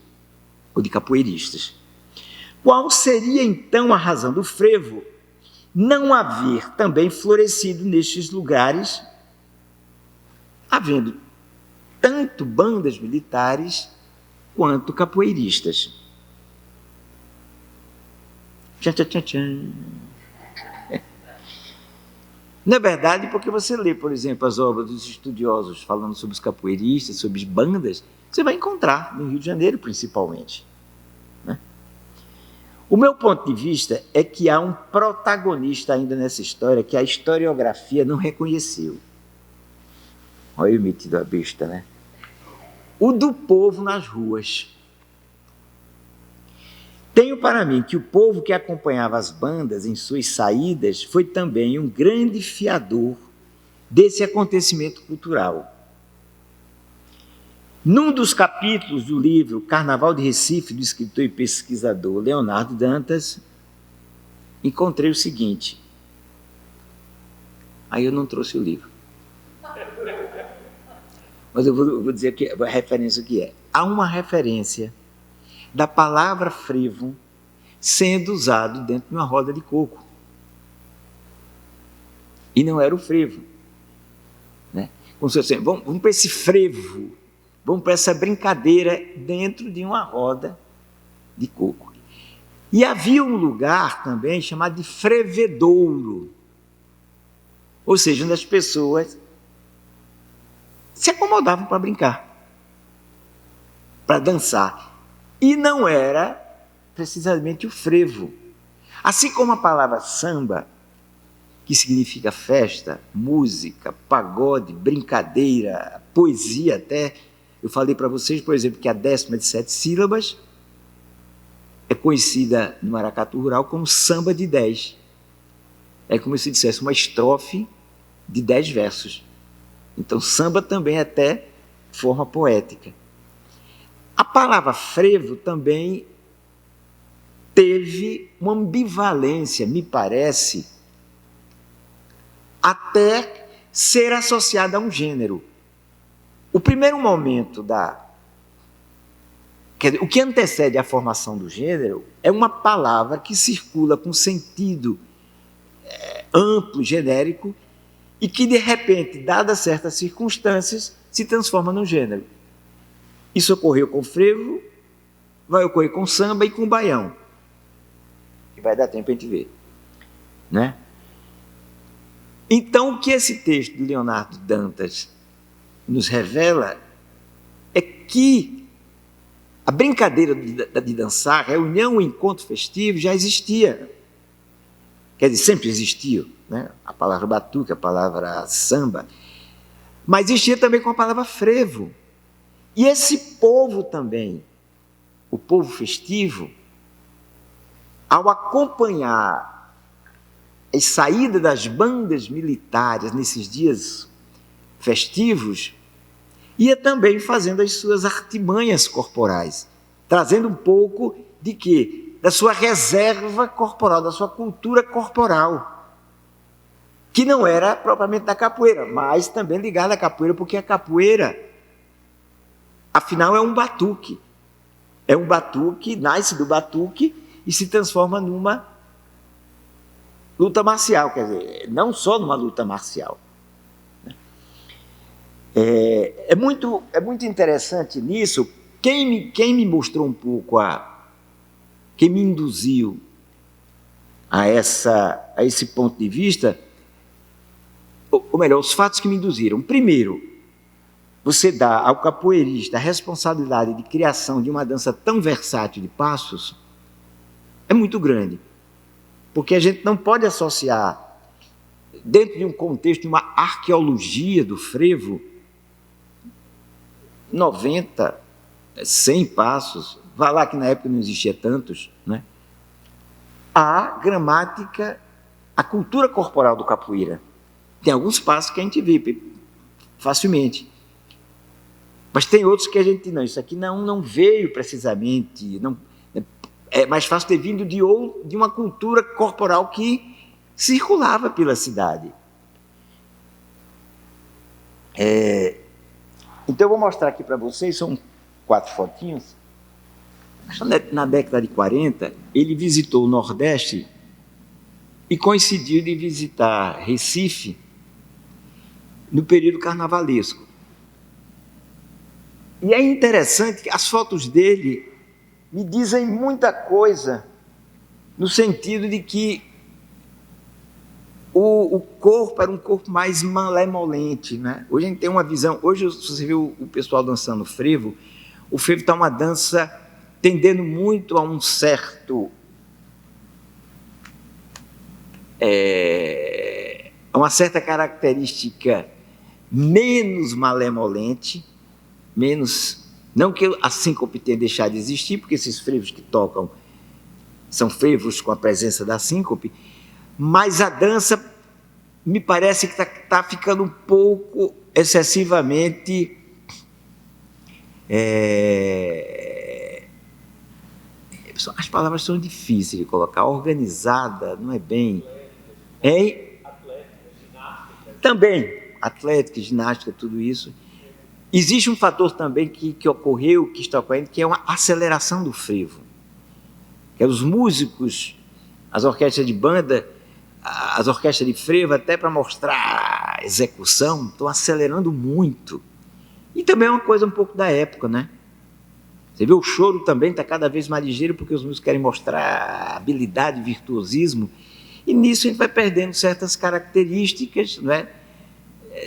ou de capoeiristas. Qual seria, então, a razão do frevo não haver também florescido nestes lugares, havendo tanto bandas militares quanto capoeiristas? Tchan, tchan, tchan, tchan. Não é verdade, porque você lê, por exemplo, as obras dos estudiosos falando sobre os capoeiristas, sobre as bandas, você vai encontrar no Rio de Janeiro, principalmente. Né? O meu ponto de vista é que há um protagonista ainda nessa história que a historiografia não reconheceu. Olha eu metido a besta, né? O do povo nas ruas. Tenho para mim que o povo que acompanhava as bandas em suas saídas foi também um grande fiador desse acontecimento cultural. Num dos capítulos do livro Carnaval de Recife, do escritor e pesquisador Leonardo Dantas, encontrei o seguinte. Aí eu não trouxe o livro. Mas eu vou dizer a referência que é. Há uma referência da palavra frevo sendo usado dentro de uma roda de coco. E não era o frevo. Né? Como se fosse, vamos para esse frevo, vamos para essa brincadeira dentro de uma roda de coco. E havia um lugar também chamado de frevedouro, ou seja, onde as pessoas se acomodavam para brincar, para dançar. E não era precisamente o frevo. Assim como a palavra samba que significa festa, música, pagode, brincadeira, poesia até. Eu falei para vocês, por exemplo, que a 10ª de 7 sílabas é conhecida no maracatu rural como samba de 10. É como se dissesse uma estrofe de 10 versos. Então, samba também é até forma poética. A palavra frevo também teve uma ambivalência, me parece, até ser associada a um gênero. O primeiro momento o que antecede a formação do gênero é uma palavra que circula com sentido amplo, genérico, e que, de repente, dadas certas circunstâncias, se transforma num gênero. Isso ocorreu com o frevo, vai ocorrer com o samba e com o baião. E vai dar tempo para a gente ver. Né? Então, o que esse texto de Leonardo Dantas nos revela é que a brincadeira de dançar, a reunião, o encontro festivo já existia. Quer dizer, sempre existiu, né? A palavra batuque, a palavra samba, mas existia também com a palavra frevo. E esse povo também, o povo festivo, ao acompanhar a saída das bandas militares nesses dias festivos, ia também fazendo as suas artimanhas corporais, trazendo um pouco de quê? Da sua reserva corporal, da sua cultura corporal, que não era propriamente da capoeira, mas também ligada à capoeira, porque a capoeira, afinal, é um batuque. É um batuque, nasce do batuque e se transforma numa luta marcial, quer dizer, não só numa luta marcial. É muito interessante nisso. Quem me mostrou um pouco quem me induziu a esse ponto de vista, ou melhor, os fatos que me induziram. Primeiro, você dá ao capoeirista a responsabilidade de criação de uma dança tão versátil de passos, é muito grande. Porque a gente não pode associar, dentro de um contexto de uma arqueologia do frevo, 90, 100 passos, vá lá que na época não existia tantos, né? A gramática, a cultura corporal do capoeira. Tem alguns passos que a gente vê facilmente, mas tem outros que a gente não, isso aqui não veio precisamente, não, é mais fácil ter vindo de uma cultura corporal que circulava pela cidade. Então eu vou mostrar aqui para vocês, são 4 fotinhos. Na década de 40, ele visitou o Nordeste e coincidiu de visitar Recife no período carnavalesco. E é interessante que as fotos dele me dizem muita coisa, no sentido de que o corpo era um corpo mais malemolente, né? Hoje a gente tem uma visão, hoje você vê o pessoal dançando frevo, o frevo está uma dança tendendo muito a um certo, uma certa característica menos malemolente, menos, não que a síncope tenha deixado de existir, porque esses frevos que tocam são frevos com a presença da síncope, mas a dança me parece que está ficando um pouco excessivamente as palavras são difíceis de colocar, organizada, não é bem. Também, atlética, ginástica, tudo isso. Existe um fator também que ocorreu, que está ocorrendo, que é uma aceleração do frevo. Que é os músicos, as orquestras de banda, as orquestras de frevo, até para mostrar a execução, estão acelerando muito. E também é uma coisa um pouco da época, né? Você vê, o choro também está cada vez mais ligeiro, porque os músicos querem mostrar habilidade, virtuosismo, e nisso a gente vai perdendo certas características, né?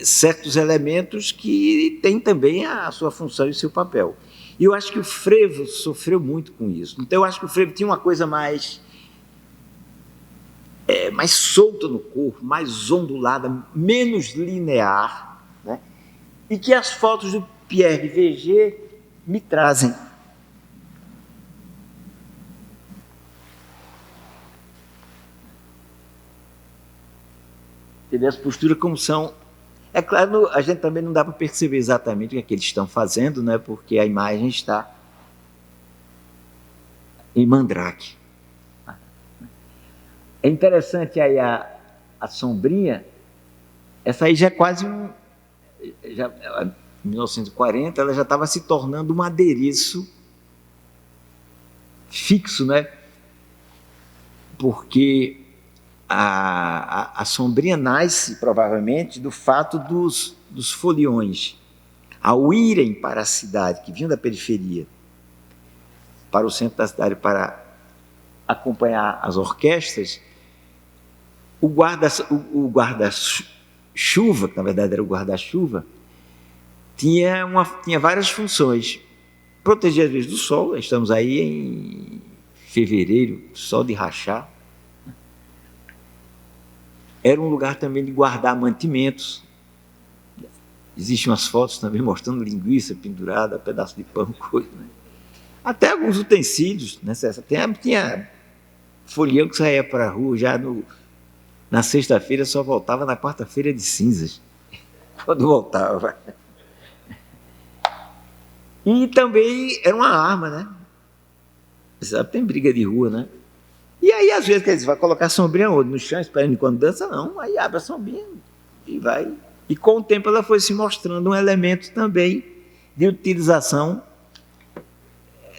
Certos elementos que têm também a sua função e o seu papel. E eu acho que o frevo sofreu muito com isso. Então eu acho que o frevo tinha uma coisa mais mais solta no corpo, mais ondulada, menos linear, né? E que as fotos do Pierre Verger me trazem. As posturas como são. É claro, a gente também não dá para perceber exatamente o que é que eles estão fazendo, né? Porque a imagem está em mandrake. É interessante aí a sombrinha, essa aí já é quase em 1940, ela já estava se tornando um adereço fixo, né? Porque a sombrinha nasce, provavelmente, do fato dos foliões, ao irem para a cidade, que vinham da periferia, para o centro da cidade para acompanhar as orquestras, o guarda-chuva, que na verdade era o guarda-chuva, tinha várias funções. Proteger às vezes do sol, estamos aí em fevereiro, sol de rachar. Era um lugar também de guardar mantimentos. Existem umas fotos também mostrando linguiça pendurada, pedaço de pão, coisa, né? Até alguns utensílios, né? Tinha folião que saía para a rua já na sexta-feira, só voltava na quarta-feira de cinzas, quando voltava. E também era uma arma, né? Você sabe, tem briga de rua, né? E aí, às vezes, eles vão colocar a sombrinha onde? No chão, esperando enquanto dança? Não, aí abre a sombrinha e vai. E com o tempo ela foi se mostrando um elemento também de utilização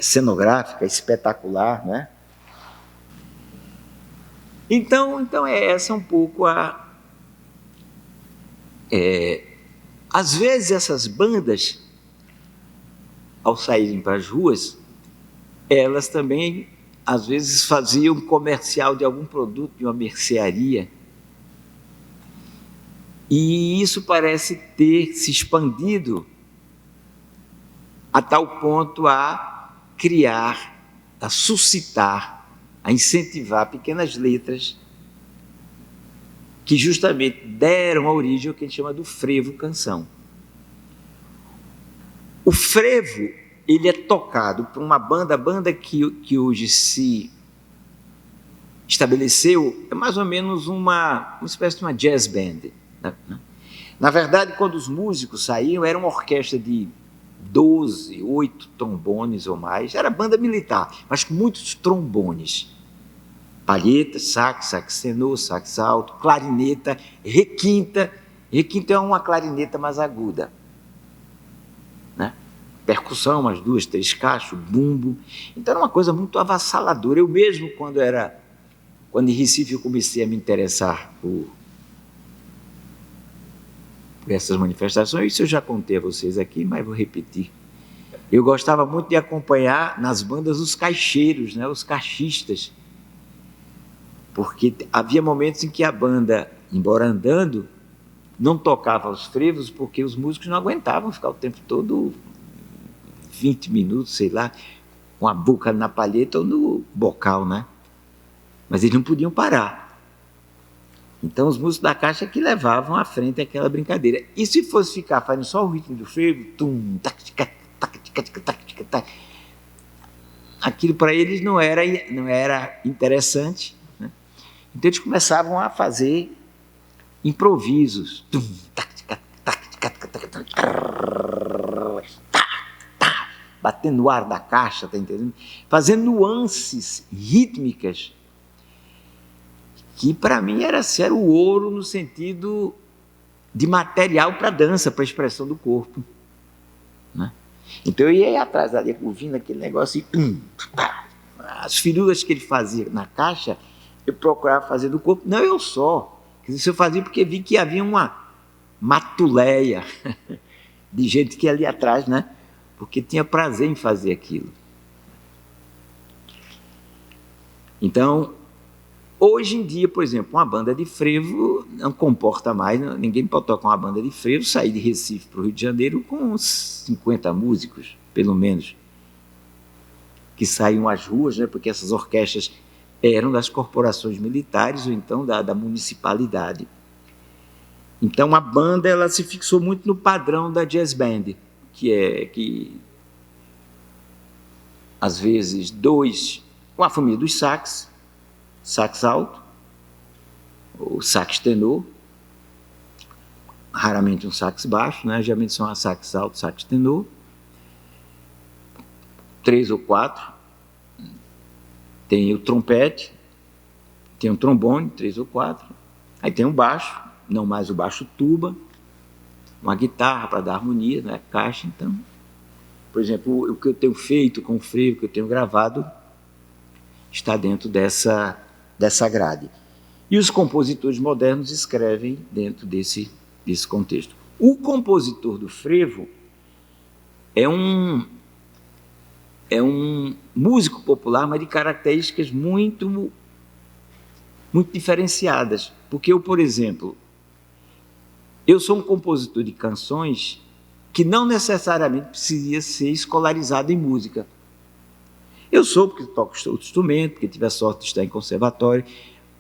cenográfica, espetacular, né? Então é essa um pouco às vezes essas bandas, ao saírem para as ruas, elas também, às vezes, faziam comercial de algum produto de uma mercearia. E isso parece ter se expandido a tal ponto a criar, a suscitar, a incentivar pequenas letras que justamente deram a origem ao que a gente chama do frevo-canção. O frevo, ele é tocado por uma banda, a banda que hoje se estabeleceu é mais ou menos uma espécie de uma jazz band. Né? Na verdade, quando os músicos saíam, era uma orquestra de 12, 8 trombones ou mais, era banda militar, mas com muitos trombones. Palheta, sax tenor, sax alto, clarineta, requinta. Requinta é uma clarineta mais aguda. Né? Percussão, umas 2, 3 caixas, bumbo. Então era uma coisa muito avassaladora. Eu mesmo, quando em Recife eu comecei a me interessar por essas manifestações, isso eu já contei a vocês aqui, mas vou repetir. Eu gostava muito de acompanhar nas bandas os caixeiros, né, os caixistas, porque havia momentos em que a banda, embora andando, não tocava os frevos porque os músicos não aguentavam ficar o tempo todo 20 minutos, sei lá, com a boca na palheta ou no bocal, né? Mas eles não podiam parar. Então os músicos da caixa que levavam à frente aquela brincadeira. E se fosse ficar fazendo só o ritmo do frevo, tum, tac, tac, tac, tac, tac, tac, tac, aquilo para eles não era interessante, né? Então eles começavam a fazer improvisos, tum, tac, tac, tac, tac, tac, tac, batendo no ar da caixa, tá entendendo? Fazendo nuances rítmicas que para mim era o ouro no sentido de material para dança, para expressão do corpo, né? Então eu ia atrás ali, ouvindo aquele negócio e as firulas que ele fazia na caixa, eu procurava fazer do corpo, não eu só. Quer dizer, eu fazia porque vi que havia uma matuleia de gente que ia ali atrás, né? Porque tinha prazer em fazer aquilo. Então, hoje em dia, por exemplo, uma banda de frevo não comporta mais, ninguém pode tocar uma banda de frevo, sair de Recife para o Rio de Janeiro com uns 50 músicos, pelo menos, que saíam às ruas, né? Porque essas orquestras eram das corporações militares ou então da municipalidade. Então a banda ela se fixou muito no padrão da jazz band, que às vezes com a família dos sax alto, ou sax tenor, raramente um sax baixo, né? Geralmente são a sax alto, sax tenor, 3 ou 4, tem o trompete, tem o trombone, 3 ou 4, aí tem o baixo, não mais o baixo tuba, uma guitarra para dar harmonia, né? Caixa, então. Por exemplo, o que eu tenho feito com o frevo, o que eu tenho gravado, está dentro dessa grade. E os compositores modernos escrevem dentro desse contexto. O compositor do frevo é um músico popular, mas de características muito diferenciadas. Porque eu, por exemplo, eu sou um compositor de canções que não necessariamente precisa ser escolarizado em música. Eu sou porque toco outro instrumento, porque tive a sorte de estar em conservatório,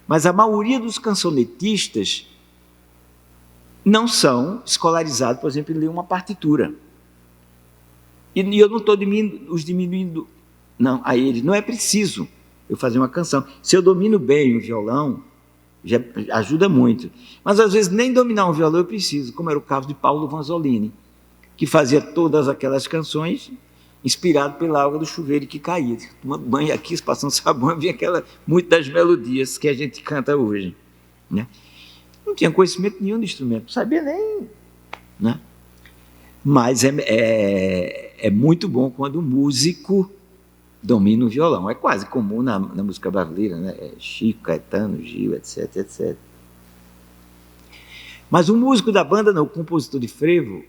mas a maioria dos cancionetistas não são escolarizados, por exemplo, em ler uma partitura. E eu não estou os diminuindo, não, a eles. Não é preciso eu fazer uma canção. Se eu domino bem o violão, já ajuda muito. Mas, às vezes, nem dominar um violão eu preciso, como era o caso de Paulo Vanzolini, que fazia todas aquelas canções inspirado pela água do chuveiro que caía. Tomando banho aqui, passando sabão, vinha muitas das melodias que a gente canta hoje. Né? Não tinha conhecimento nenhum do instrumento, não sabia nem. Né? Mas é muito bom quando o músico domina o violão. É quase comum na música brasileira, né? Chico, Caetano, Gil, etc, etc. Mas o músico da banda, não, o compositor de frevo,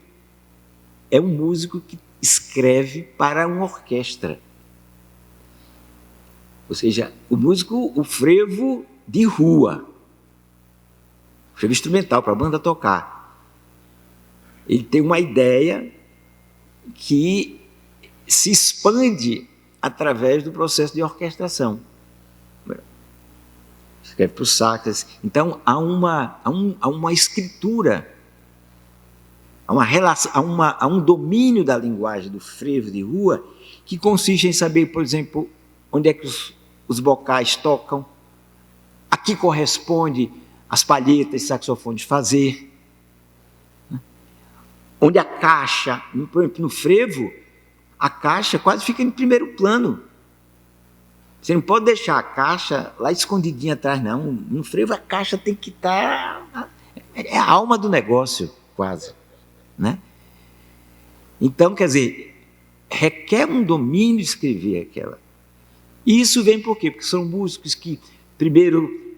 é um músico que escreve para uma orquestra. Ou seja, o frevo de rua, o frevo instrumental para a banda tocar. Ele tem uma ideia que se expande através do processo de orquestração. Escreve para os sax. Então, há uma escritura, há uma relação, há um domínio da linguagem do frevo de rua que consiste em saber, por exemplo, onde é que os bocais tocam, a que corresponde as palhetas e saxofones fazer, onde a caixa, por exemplo, no frevo, a caixa quase fica em primeiro plano. Você não pode deixar a caixa lá escondidinha atrás, não. No frevo a caixa tem que estar... É a alma do negócio, quase. Né? Então, quer dizer, requer um domínio de escrever aquela. E isso vem por quê? Porque são músicos que, primeiro,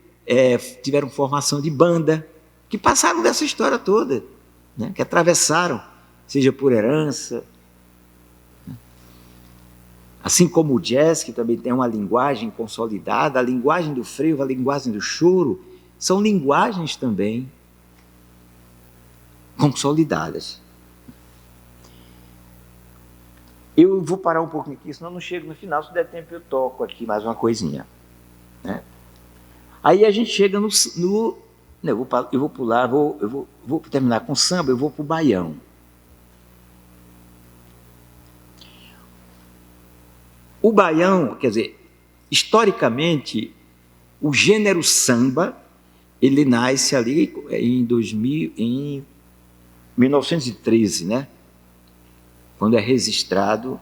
tiveram formação de banda, que passaram dessa história toda, né? Que atravessaram, seja por herança, assim como o jazz, que também tem uma linguagem consolidada, a linguagem do frevo, a linguagem do choro, são linguagens também consolidadas. Eu vou parar um pouquinho aqui, senão não chego no final, se der tempo eu toco aqui mais uma coisinha. Né? Aí a gente chega eu vou pular, eu vou terminar com samba, eu vou para o baião. O baião, quer dizer, historicamente, o gênero samba, ele nasce ali em 1913, né? Quando é registrado.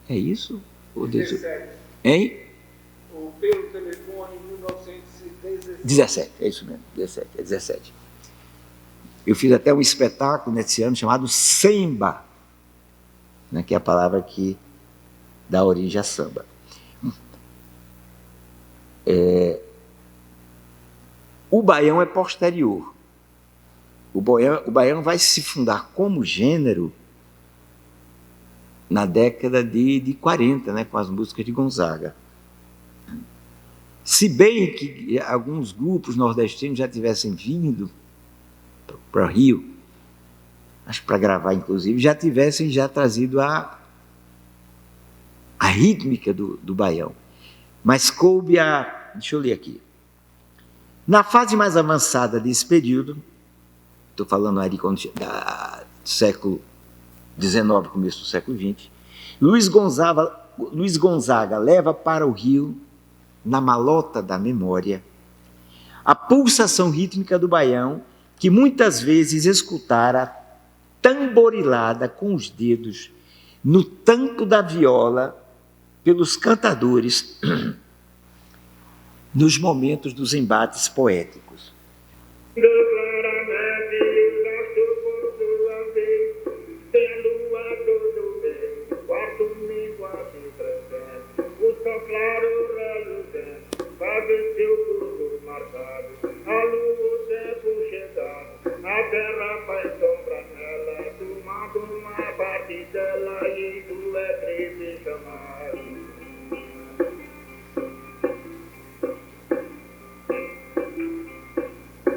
É isso? 17. Hein? Ou pelo telefone em 1917. 17, é isso mesmo, 17. Eu fiz até um espetáculo nesse ano chamado Semba, né, que é a palavra que dá origem a samba. O baião é posterior. O baião vai se fundar como gênero na década de 40, né, com as músicas de Gonzaga. Se bem que alguns grupos nordestinos já tivessem vindo para o Rio, acho que para gravar inclusive, já tivessem trazido a rítmica do baião. Mas coube a deixa eu ler aqui. Na fase mais avançada desse período, estou falando ali do século XIX, começo do século XX, Luiz Gonzaga leva para o Rio, na malota da memória, a pulsação rítmica do baião, que muitas vezes escutara tamborilada com os dedos no tampo da viola pelos cantadores nos momentos dos embates poéticos.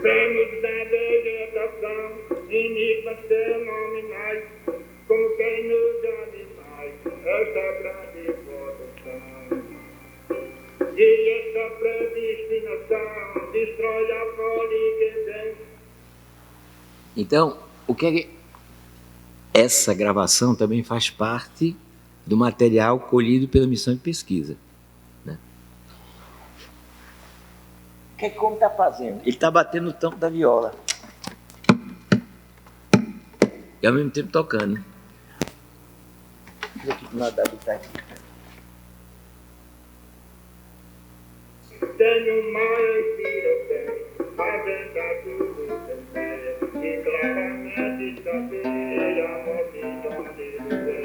Prêmios da vegetação, enigmas fenomenais, como tem nos animais, esta grande evolução. E esta predestinação destrói a prole que tem. Então, o que é que essa gravação também faz parte do material colhido pela missão de pesquisa, né? O que é que o homem está fazendo? Ele está batendo no tampo da viola e ao mesmo tempo tocando. Deixa eu aqui pro lado da guitarra. Tenho mais filho, fazenda tudo também, e claramente saber a multidão de Deus.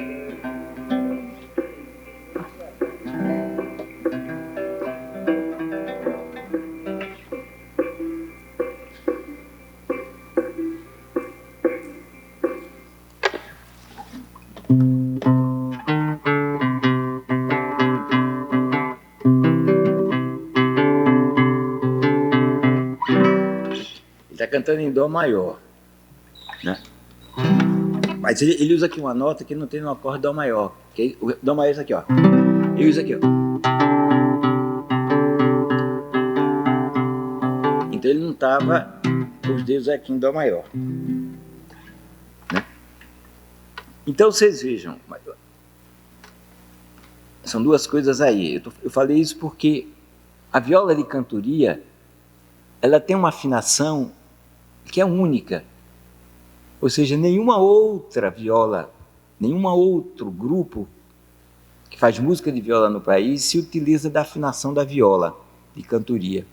Está cantando em dó maior, né? Mas ele usa aqui uma nota que não tem no acorde dó maior. Que o dó maior é isso aqui, ó. Ele usa aqui, ó. Então ele não estava com os dedos aqui em dó maior, né? Então vocês vejam, são duas coisas aí. Eu falei isso porque a viola de cantoria, ela tem uma afinação que é única, ou seja, nenhuma outra viola, nenhum outro grupo que faz música de viola no país se utiliza da afinação da viola de cantoria.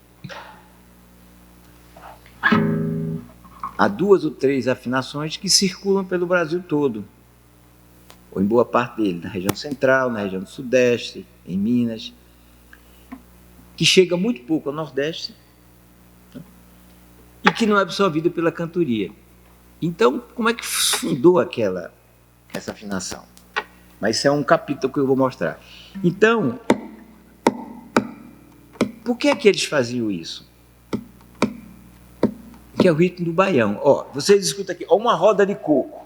Há 2 ou 3 afinações que circulam pelo Brasil todo, ou em boa parte dele, na região central, na região do sudeste, em Minas, que chega muito pouco ao nordeste, e que não é absorvida pela cantoria. Então, como é que fundou essa afinação? Mas isso é um capítulo que eu vou mostrar. Então, por que é que eles faziam isso? Que é o ritmo do baião. Ó, vocês escutam aqui, ó, uma roda de coco.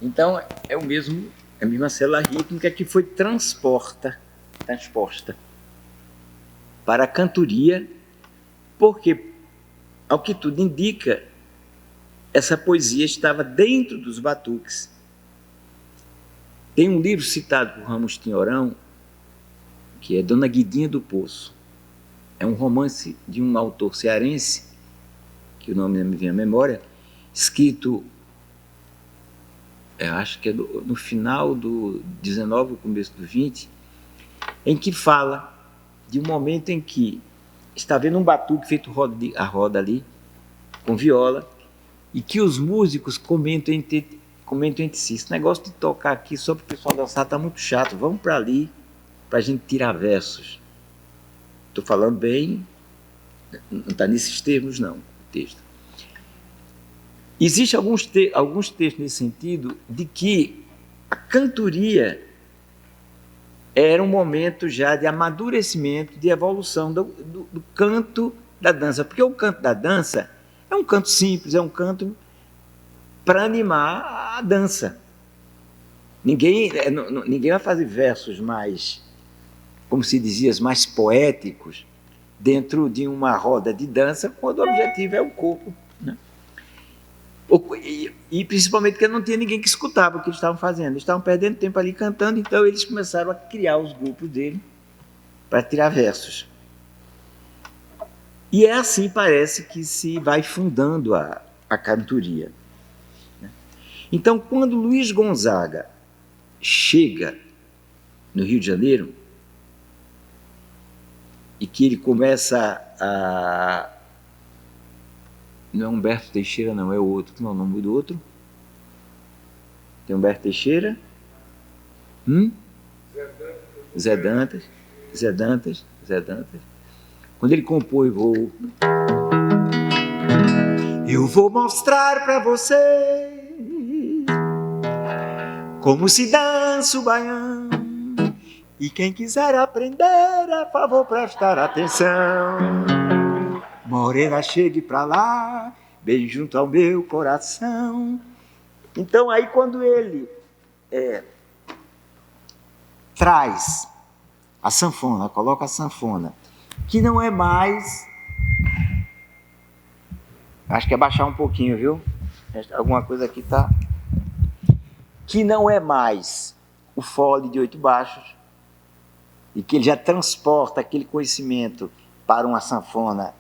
Então, é a mesma célula rítmica que foi transposta para a cantoria, porque, ao que tudo indica, essa poesia estava dentro dos batuques. Tem um livro citado por Ramos Tinhorão, que é Dona Guidinha do Poço. É um romance de um autor cearense, que o nome não me vem à memória, escrito, eu acho que é no final do 19, começo do 20, em que fala de um momento em que está vendo um batuque feito a roda ali, com viola, e que os músicos comentam entre si. Esse negócio de tocar aqui só para o pessoal dançar está muito chato, vamos para ali para a gente tirar versos. Estou falando bem, não está nesses termos não, o texto. Existem alguns textos nesse sentido de que a cantoria era um momento já de amadurecimento, de evolução do canto da dança, porque o canto da dança é um canto simples, é um canto para animar a dança. Ninguém vai fazer versos mais, como se dizia, mais poéticos dentro de uma roda de dança quando o objetivo é o corpo, né? E principalmente porque não tinha ninguém que escutava o que eles estavam fazendo. Eles estavam perdendo tempo ali cantando, então eles começaram a criar os grupos dele para tirar versos. E é assim, parece, que se vai fundando a cantoria. Então, quando Luiz Gonzaga chega no Rio de Janeiro, e que ele começa a... Não é Humberto Teixeira, não, é o outro. Não é o nome do outro? Tem Humberto Teixeira? Zé Dantas. Quando ele compõe, eu vou mostrar para vocês como se dança o baião, e quem quiser aprender, é favor prestar atenção. Morena, chegue pra lá, bem junto ao meu coração. Então, aí quando ele traz a sanfona, coloca a sanfona, que não é mais... Acho que é baixar um pouquinho, viu? Alguma coisa aqui tá... Que não é mais o fole de 8 baixos, e que ele já transporta aquele conhecimento para uma sanfona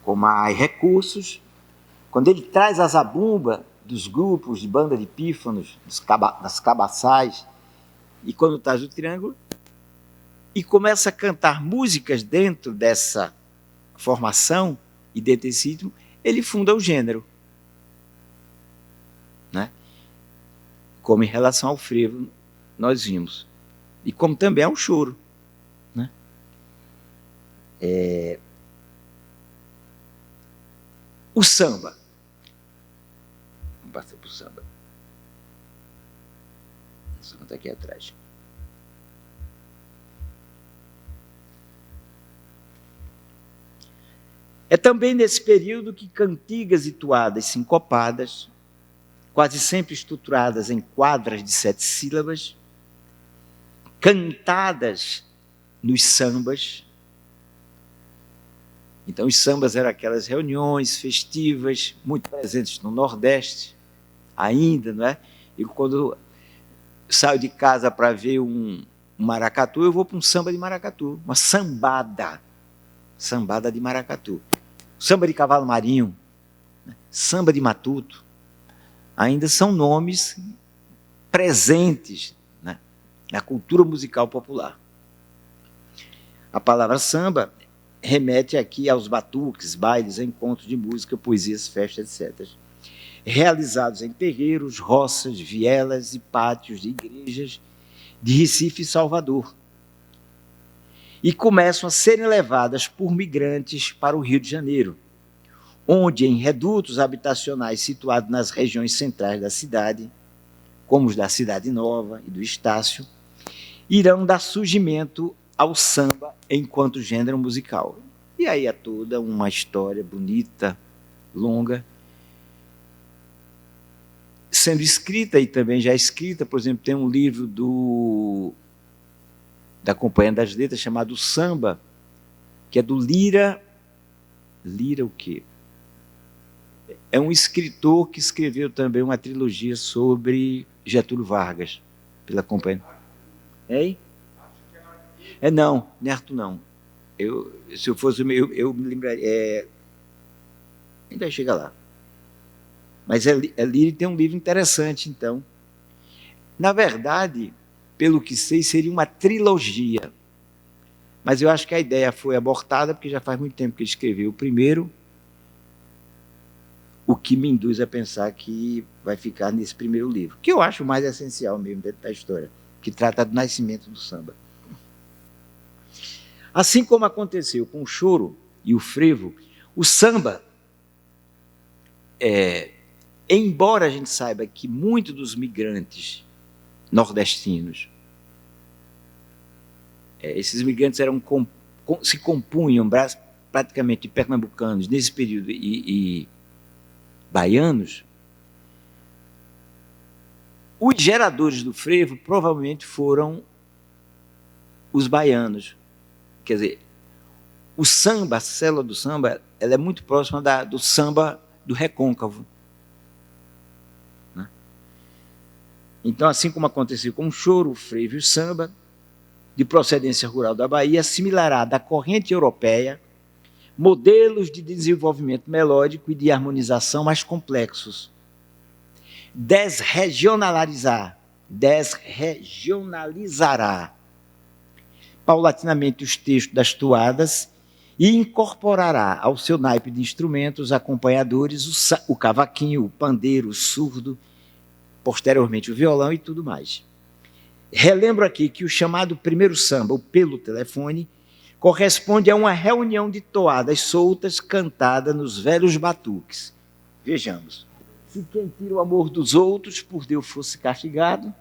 com mais recursos. Quando ele traz a zabumba dos grupos de banda de pífanos, das cabaçais, e quando traz o triângulo, e começa a cantar músicas dentro dessa formação e dentro desse ritmo, ele funda o gênero, né? Como em relação ao frevo nós vimos, e como também ao choro, né? O samba. Vamos passar para o samba. O samba está aqui atrás. É também nesse período que cantigas e toadas sincopadas, quase sempre estruturadas em quadras de 7 sílabas, cantadas nos sambas. Então, os sambas eram aquelas reuniões festivas, muito presentes no Nordeste, ainda, não é? E quando saio de casa para ver um maracatu, eu vou para um samba de maracatu, uma sambada de maracatu. Samba de cavalo marinho, né? Samba de matuto, ainda são nomes presentes, né, na cultura musical popular. A palavra samba remete aqui aos batuques, bailes, encontros de música, poesias, festas, etc., realizados em terreiros, roças, vielas e pátios de igrejas de Recife e Salvador, e começam a serem levadas por migrantes para o Rio de Janeiro, onde, em redutos habitacionais situados nas regiões centrais da cidade, como os da Cidade Nova e do Estácio, irão dar surgimento ao samba enquanto gênero musical. E aí é toda uma história bonita, longa, sendo escrita e também já escrita. Por exemplo, tem um livro da Companhia das Letras chamado Samba, que é do Lira o quê? É um escritor que escreveu também uma trilogia sobre Getúlio Vargas, pela Companhia. Hein? Não, Nerto não. Se eu fosse eu me lembraria. Ainda chega lá. Mas Lira tem um livro interessante, então. Na verdade, pelo que sei, seria uma trilogia. Mas eu acho que a ideia foi abortada, porque já faz muito tempo que ele escreveu o primeiro, o que me induz a pensar que vai ficar nesse primeiro livro, que eu acho o mais essencial mesmo dentro da história, que trata do nascimento do samba. Assim como aconteceu com o choro e o frevo, o samba, embora a gente saiba que muitos dos migrantes nordestinos, esses migrantes se compunham praticamente de pernambucanos nesse período e baianos, os geradores do frevo provavelmente foram os baianos. Quer dizer, o samba, a célula do samba, ela é muito próxima do samba do recôncavo. Né? Então, assim como aconteceu com o choro, o frevo e o samba, de procedência rural da Bahia, assimilará da corrente europeia modelos de desenvolvimento melódico e de harmonização mais complexos. Desregionalizará paulatinamente os textos das toadas e incorporará ao seu naipe de instrumentos acompanhadores o cavaquinho, o pandeiro, o surdo, posteriormente o violão e tudo mais. Relembro aqui que o chamado primeiro samba, o Pelo Telefone, corresponde a uma reunião de toadas soltas cantada nos velhos batuques. Vejamos. Se quem tira o amor dos outros por Deus fosse castigado,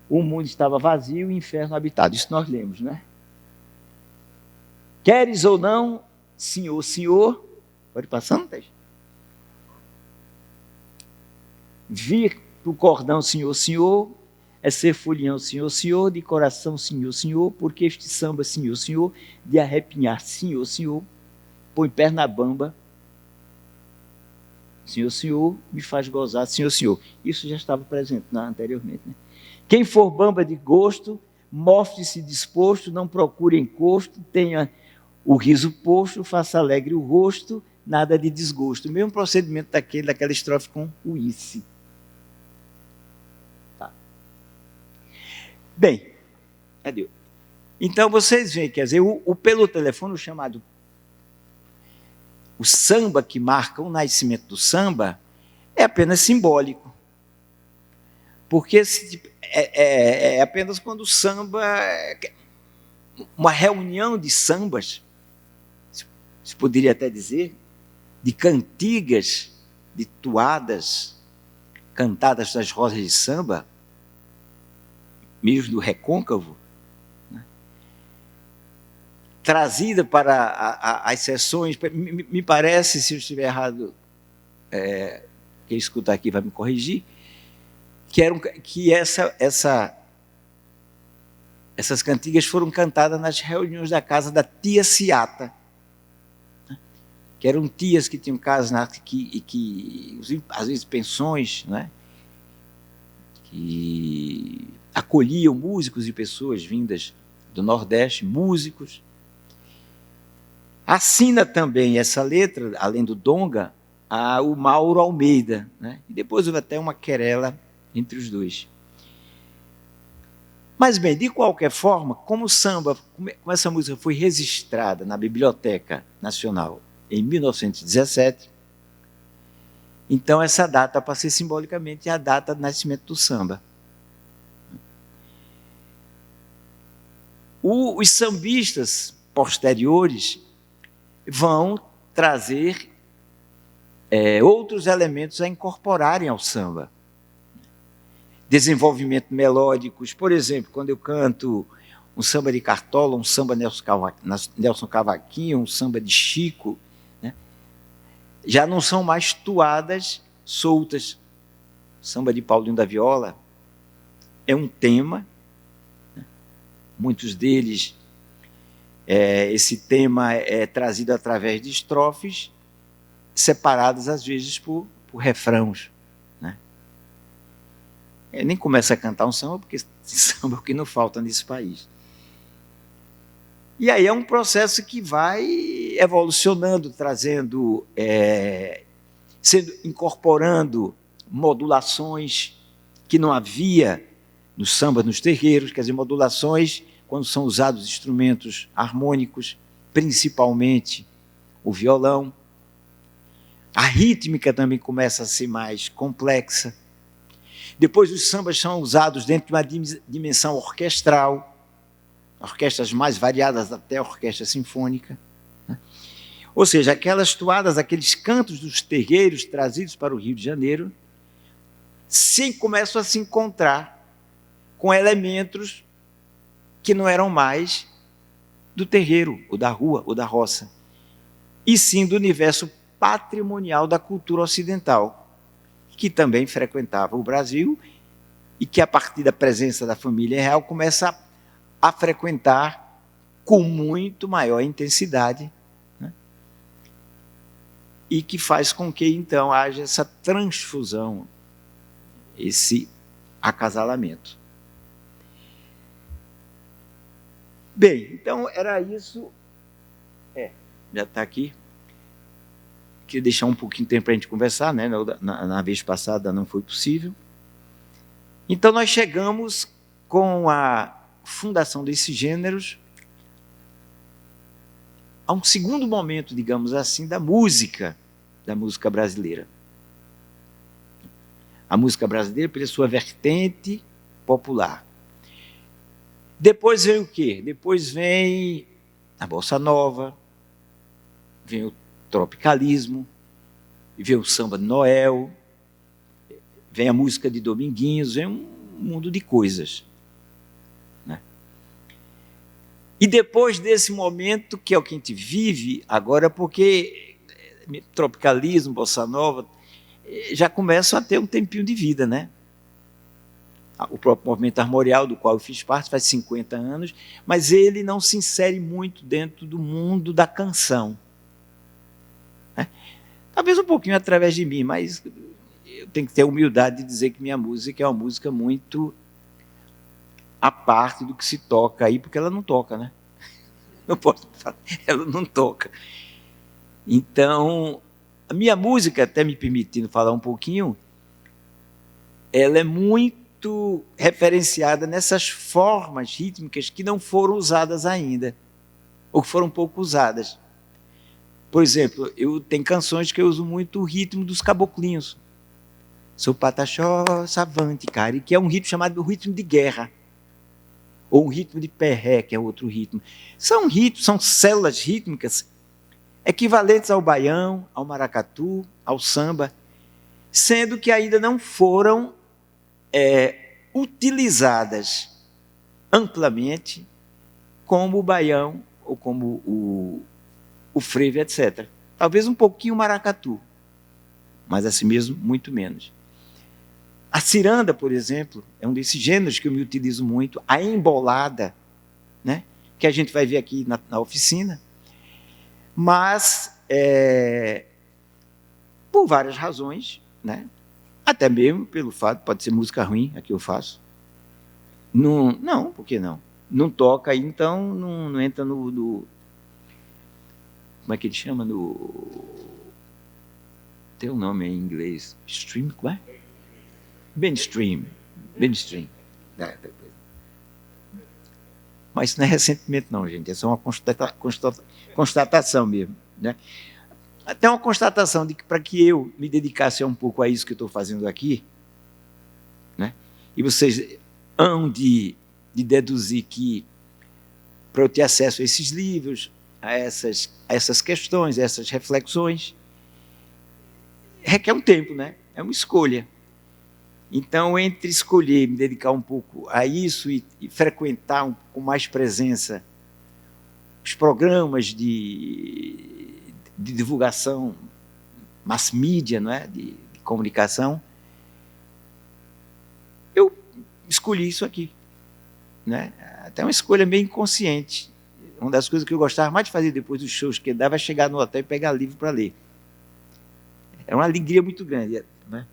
o mundo estava vazio e o inferno habitado. Isso nós lemos, né? Queres ou não, senhor, senhor, pode passar, não tem? Vir pro cordão, senhor, senhor, é ser folião, senhor, senhor, de coração, senhor, senhor, porque este samba, senhor, senhor, de arrepinhar, senhor, senhor, põe perna bamba, senhor, senhor, me faz gozar, senhor, senhor. Isso já estava presente anteriormente, né? Quem for bamba de gosto, mostre-se disposto, não procure encosto, tenha o riso posto, faça alegre o rosto, nada de desgosto. O mesmo procedimento daquela estrofe com o ice. Tá. Bem, adeus. Então vocês veem, quer dizer, o pelo telefone, o chamado o samba que marca o nascimento do samba, é apenas simbólico. Porque é apenas quando o samba, uma reunião de sambas, se poderia até dizer, de cantigas, de toadas, cantadas das rodas de samba, mesmo do recôncavo, né? Trazida para as sessões, me parece, se eu estiver errado, quem escutar aqui vai me corrigir, que essas cantigas foram cantadas nas reuniões da casa da tia Ciata, né? Que eram tias que tinham casas que às vezes pensões, né? Que acolhiam músicos e pessoas vindas do Nordeste, músicos. Assina também essa letra, além do Donga, o Mauro Almeida, né? E depois houve até uma querela entre os dois. Mas, bem, de qualquer forma, como essa música foi registrada na Biblioteca Nacional em 1917, então essa data passa a ser simbolicamente a data do nascimento do samba. Os sambistas posteriores vão trazer outros elementos a incorporarem ao samba. Desenvolvimento melódicos, por exemplo, quando eu canto um samba de Cartola, um samba Nelson Cavaquinho, um samba de Chico, né? Já não são mais toadas soltas. O samba de Paulinho da Viola é um tema, né? Muitos deles, esse tema é trazido através de estrofes separadas, às vezes, por refrãos. Ele nem começa a cantar um samba, porque samba é o que não falta nesse país. E aí é um processo que vai evolucionando, trazendo, incorporando modulações que não havia no samba, nos terreiros, quer dizer, modulações quando são usados instrumentos harmônicos, principalmente o violão. A rítmica também começa a ser mais complexa. Depois, os sambas são usados dentro de uma dimensão orquestral, orquestras mais variadas, até a orquestra sinfônica. Ou seja, aquelas toadas, aqueles cantos dos terreiros trazidos para o Rio de Janeiro, começam a se encontrar com elementos que não eram mais do terreiro, ou da rua, ou da roça, e sim do universo patrimonial da cultura ocidental, que também frequentava o Brasil e que, a partir da presença da família real, começa a frequentar com muito maior intensidade, né? E que faz com que, então, haja essa transfusão, esse acasalamento. Bem, então era isso. Já está aqui. Queria deixar um pouquinho de tempo para a gente conversar, né? Na vez passada não foi possível. Então nós chegamos com a fundação desses gêneros a um segundo momento, digamos assim, da música brasileira. A música brasileira pela sua vertente popular. Depois vem o quê? Depois vem a bossa nova, vem o tropicalismo, vem o samba de Noel, vem a música de Dominguinhos, vem um mundo de coisas, né? E depois desse momento, que é o que a gente vive agora, porque tropicalismo, bossa nova, já começam a ter um tempinho de vida, né? O próprio movimento armorial, do qual eu fiz parte, faz 50 anos, mas ele não se insere muito dentro do mundo da canção, né? Talvez um pouquinho através de mim, mas eu tenho que ter a humildade de dizer que minha música é uma música muito à parte do que se toca aí, porque ela não toca, né? Não posso falar, ela não toca. Então, a minha música, até me permitindo falar um pouquinho, ela é muito referenciada nessas formas rítmicas que não foram usadas ainda, ou que foram pouco usadas. Por exemplo, eu tenho canções que eu uso muito o ritmo dos caboclinhos. Sou pataxó, savante, cari, que é um ritmo chamado ritmo de guerra, ou um ritmo de perré, que é outro ritmo. São ritmos, são células rítmicas equivalentes ao baião, ao maracatu, ao samba, sendo que ainda não foram utilizadas amplamente como o baião ou como o frevo, etc. Talvez um pouquinho o maracatu, mas assim mesmo, muito menos. A ciranda, por exemplo, é um desses gêneros que eu me utilizo muito, a embolada, né, que a gente vai ver aqui na oficina, mas, por várias razões, né, até mesmo pelo fato, pode ser música ruim, a que eu faço. Não, por que não? Não toca, então não entra no como é que ele chama? Tem um nome em inglês. Stream, como é? Mainstream. Mas isso não é recentemente não, gente. É só uma constatação mesmo, né? Até uma constatação de que, para que eu me dedicasse um pouco a isso que eu estou fazendo aqui, né? E vocês hão de deduzir que, para eu ter acesso a esses livros, a essas questões, a essas reflexões, requer um tempo, né? É uma escolha. Então, entre escolher me dedicar um pouco a isso e frequentar com mais presença os programas de divulgação, mass media, não é? de comunicação, eu escolhi isso aqui, né? Até uma escolha meio inconsciente. Uma das coisas que eu gostava mais de fazer depois dos shows que eu dava é chegar no hotel e pegar livro para ler. É uma alegria muito grande, né?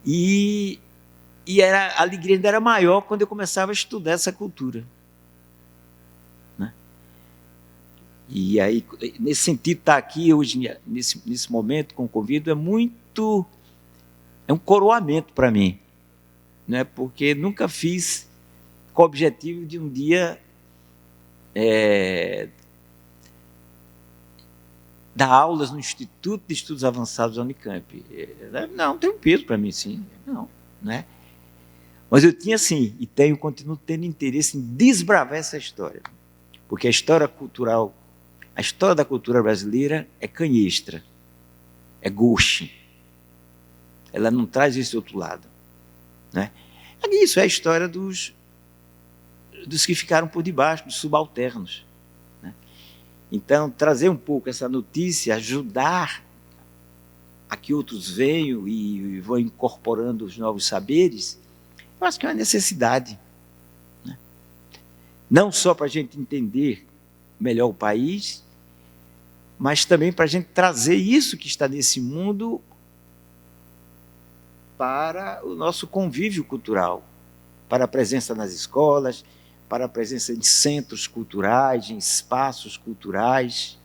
E a alegria ainda era maior quando eu começava a estudar essa cultura, né? E aí, nesse sentido, estar aqui hoje, nesse momento, com o convite, é um coroamento para mim, né? Porque nunca fiz com o objetivo de um dia dar aulas no Instituto de Estudos Avançados da Unicamp. Não, tem um peso para mim, sim. Não é? Mas eu tinha, sim, e continuo tendo interesse em desbravar essa história. Porque a história da cultura brasileira é canhestra, é gauche. Ela não traz esse outro lado. Né? Isso é a história dos que ficaram por debaixo, dos subalternos. Né? Então, trazer um pouco essa notícia, ajudar a que outros venham e vão incorporando os novos saberes, eu acho que é uma necessidade. Né? Não só para a gente entender melhor o país, mas também para a gente trazer isso que está nesse mundo para o nosso convívio cultural, para a presença nas escolas, para a presença em centros culturais, em espaços culturais,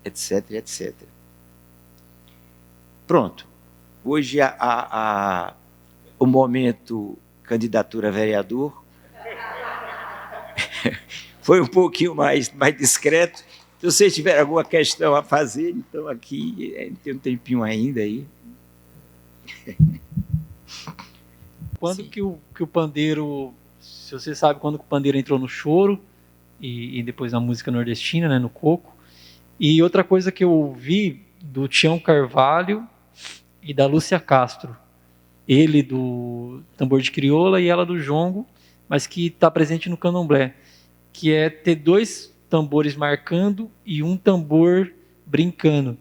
etc, etc. Pronto. Hoje o momento candidatura a vereador foi um pouquinho mais discreto. Se vocês tiverem alguma questão a fazer, então aqui tem um tempinho ainda aí. Quando que o pandeiro, se você sabe quando que o pandeiro entrou no choro e depois na música nordestina, né, no coco. E outra coisa que eu ouvi do Tião Carvalho e da Lúcia Castro, ele do tambor de crioula e ela do jongo, mas que está presente no candomblé, que é ter 2 tambores marcando e um tambor brincando.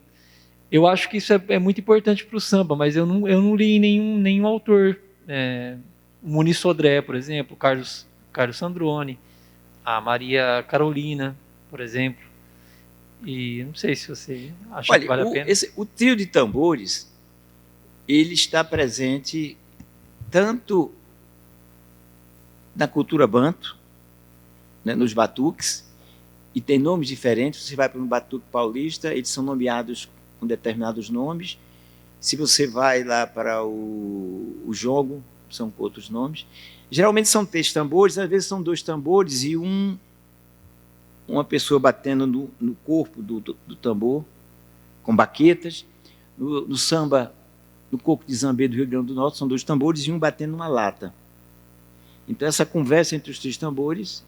Eu acho que isso é muito importante para o samba, mas eu não li nenhum autor. O Muniz Sodré, por exemplo, Carlos Sandrone, a Maria Carolina, por exemplo. E não sei se você acha que vale a pena. O trio de tambores, ele está presente tanto na cultura banto, né, nos batuques, e tem nomes diferentes. Você vai para um batuque paulista, eles são nomeados com determinados nomes. Se você vai lá para o jongo, são outros nomes. Geralmente são 3 tambores, às vezes são 2 tambores e uma pessoa batendo no corpo do tambor, com baquetas. No samba, no coco de Zambê do Rio Grande do Norte, são 2 tambores e um batendo numa lata. Então, essa conversa entre os 3 tambores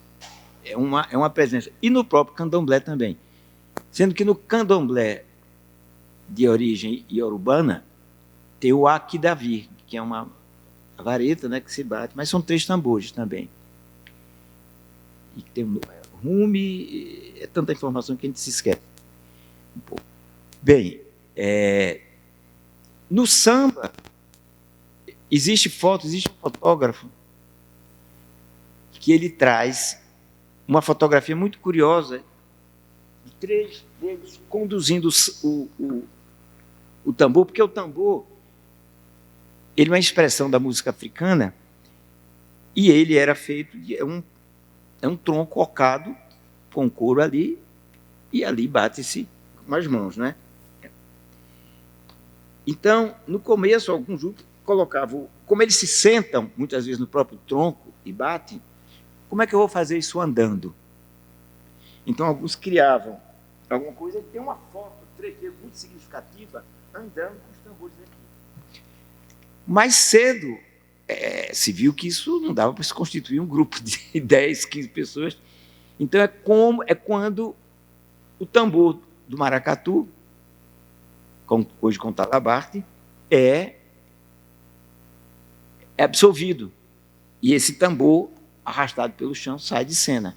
é uma presença. E no próprio candomblé também. Sendo que no candomblé de origem iorubana, tem o Akidavi, que é uma vareta, né, que se bate, mas são 3 tambores também. E tem o rume, é tanta informação que a gente se esquece um pouco. Bem, no samba, existe um fotógrafo que ele traz uma fotografia muito curiosa de 3 deles conduzindo o tambor, porque o tambor ele é uma expressão da música africana e ele era feito de um tronco ocado com couro ali e ali bate-se com as mãos, né? Então, no começo, alguns grupos colocavam, como eles se sentam muitas vezes no próprio tronco e batem, como é que eu vou fazer isso andando? Então, alguns criavam alguma coisa, tem uma foto, trecheiro muito significativa, andando com os tambores aqui. Mais cedo, se viu que isso não dava para se constituir um grupo de 10, 15 pessoas. Então, é quando o tambor do maracatu, hoje com talabarte, é absolvido. E esse tambor, arrastado pelo chão, sai de cena.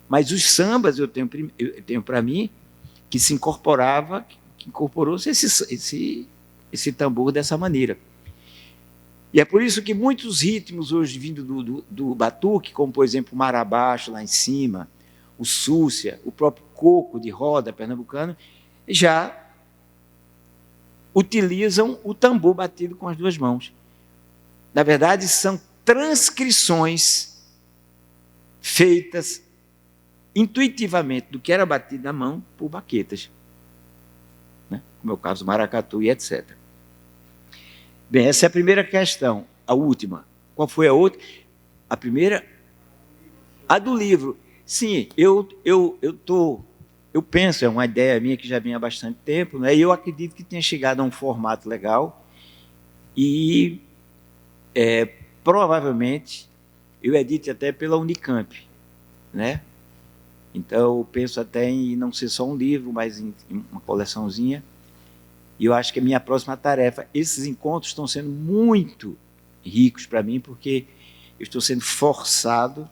Mas os sambas, eu tenho para mim, que se incorporou-se esse tambor dessa maneira. E é por isso que muitos ritmos hoje vindo do batuque, como, por exemplo, o marabaixo lá em cima, o súcia, o próprio coco de roda pernambucano, já utilizam o tambor batido com as 2 mãos. Na verdade, são transcrições feitas intuitivamente do que era batido na mão por baquetas, né? Como é o caso do maracatu e etc. Bem, essa é a primeira questão. A última. Qual foi a outra? A primeira? A do livro, sim, eu penso, é uma ideia minha que já vem há bastante tempo, né? E eu acredito que tenha chegado a um formato legal e provavelmente eu edite até pela Unicamp, né? Então eu penso até em não ser só um livro, mas em uma coleçãozinha. E eu acho que é a minha próxima tarefa. Esses encontros estão sendo muito ricos para mim, porque eu estou sendo forçado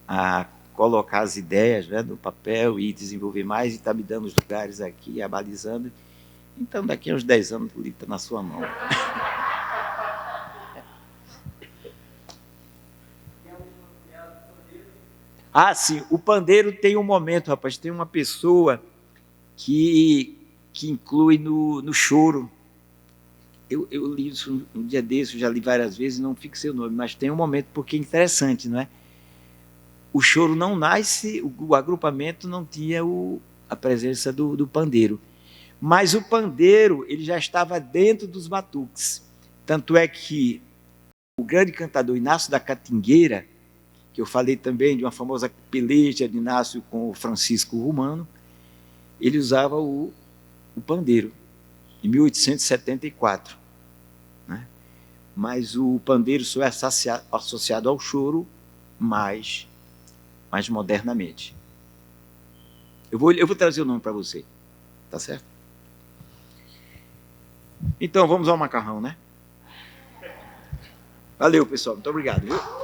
a colocar as ideias, né, no papel e desenvolver mais, e está me dando os lugares aqui, abalizando. Então, daqui a uns 10 anos, o livro está na sua mão. Ah, sim, o pandeiro tem um momento, rapaz, tem uma pessoa que inclui no choro. Eu li isso um dia desse, eu já li várias vezes, não fixei o nome, mas tem um momento, porque é interessante, não é? O choro não nasce, o agrupamento não tinha a presença do pandeiro. Mas o pandeiro, ele já estava dentro dos batuques. Tanto é que o grande cantador Inácio da Catingueira, que eu falei também de uma famosa peleja de Inácio com o Francisco Romano, ele usava o pandeiro, em 1874. Né? Mas o pandeiro só é associado ao choro mais modernamente. Eu vou trazer o nome para você, tá certo? Então, vamos ao macarrão, né? Valeu, pessoal. Muito obrigado, viu?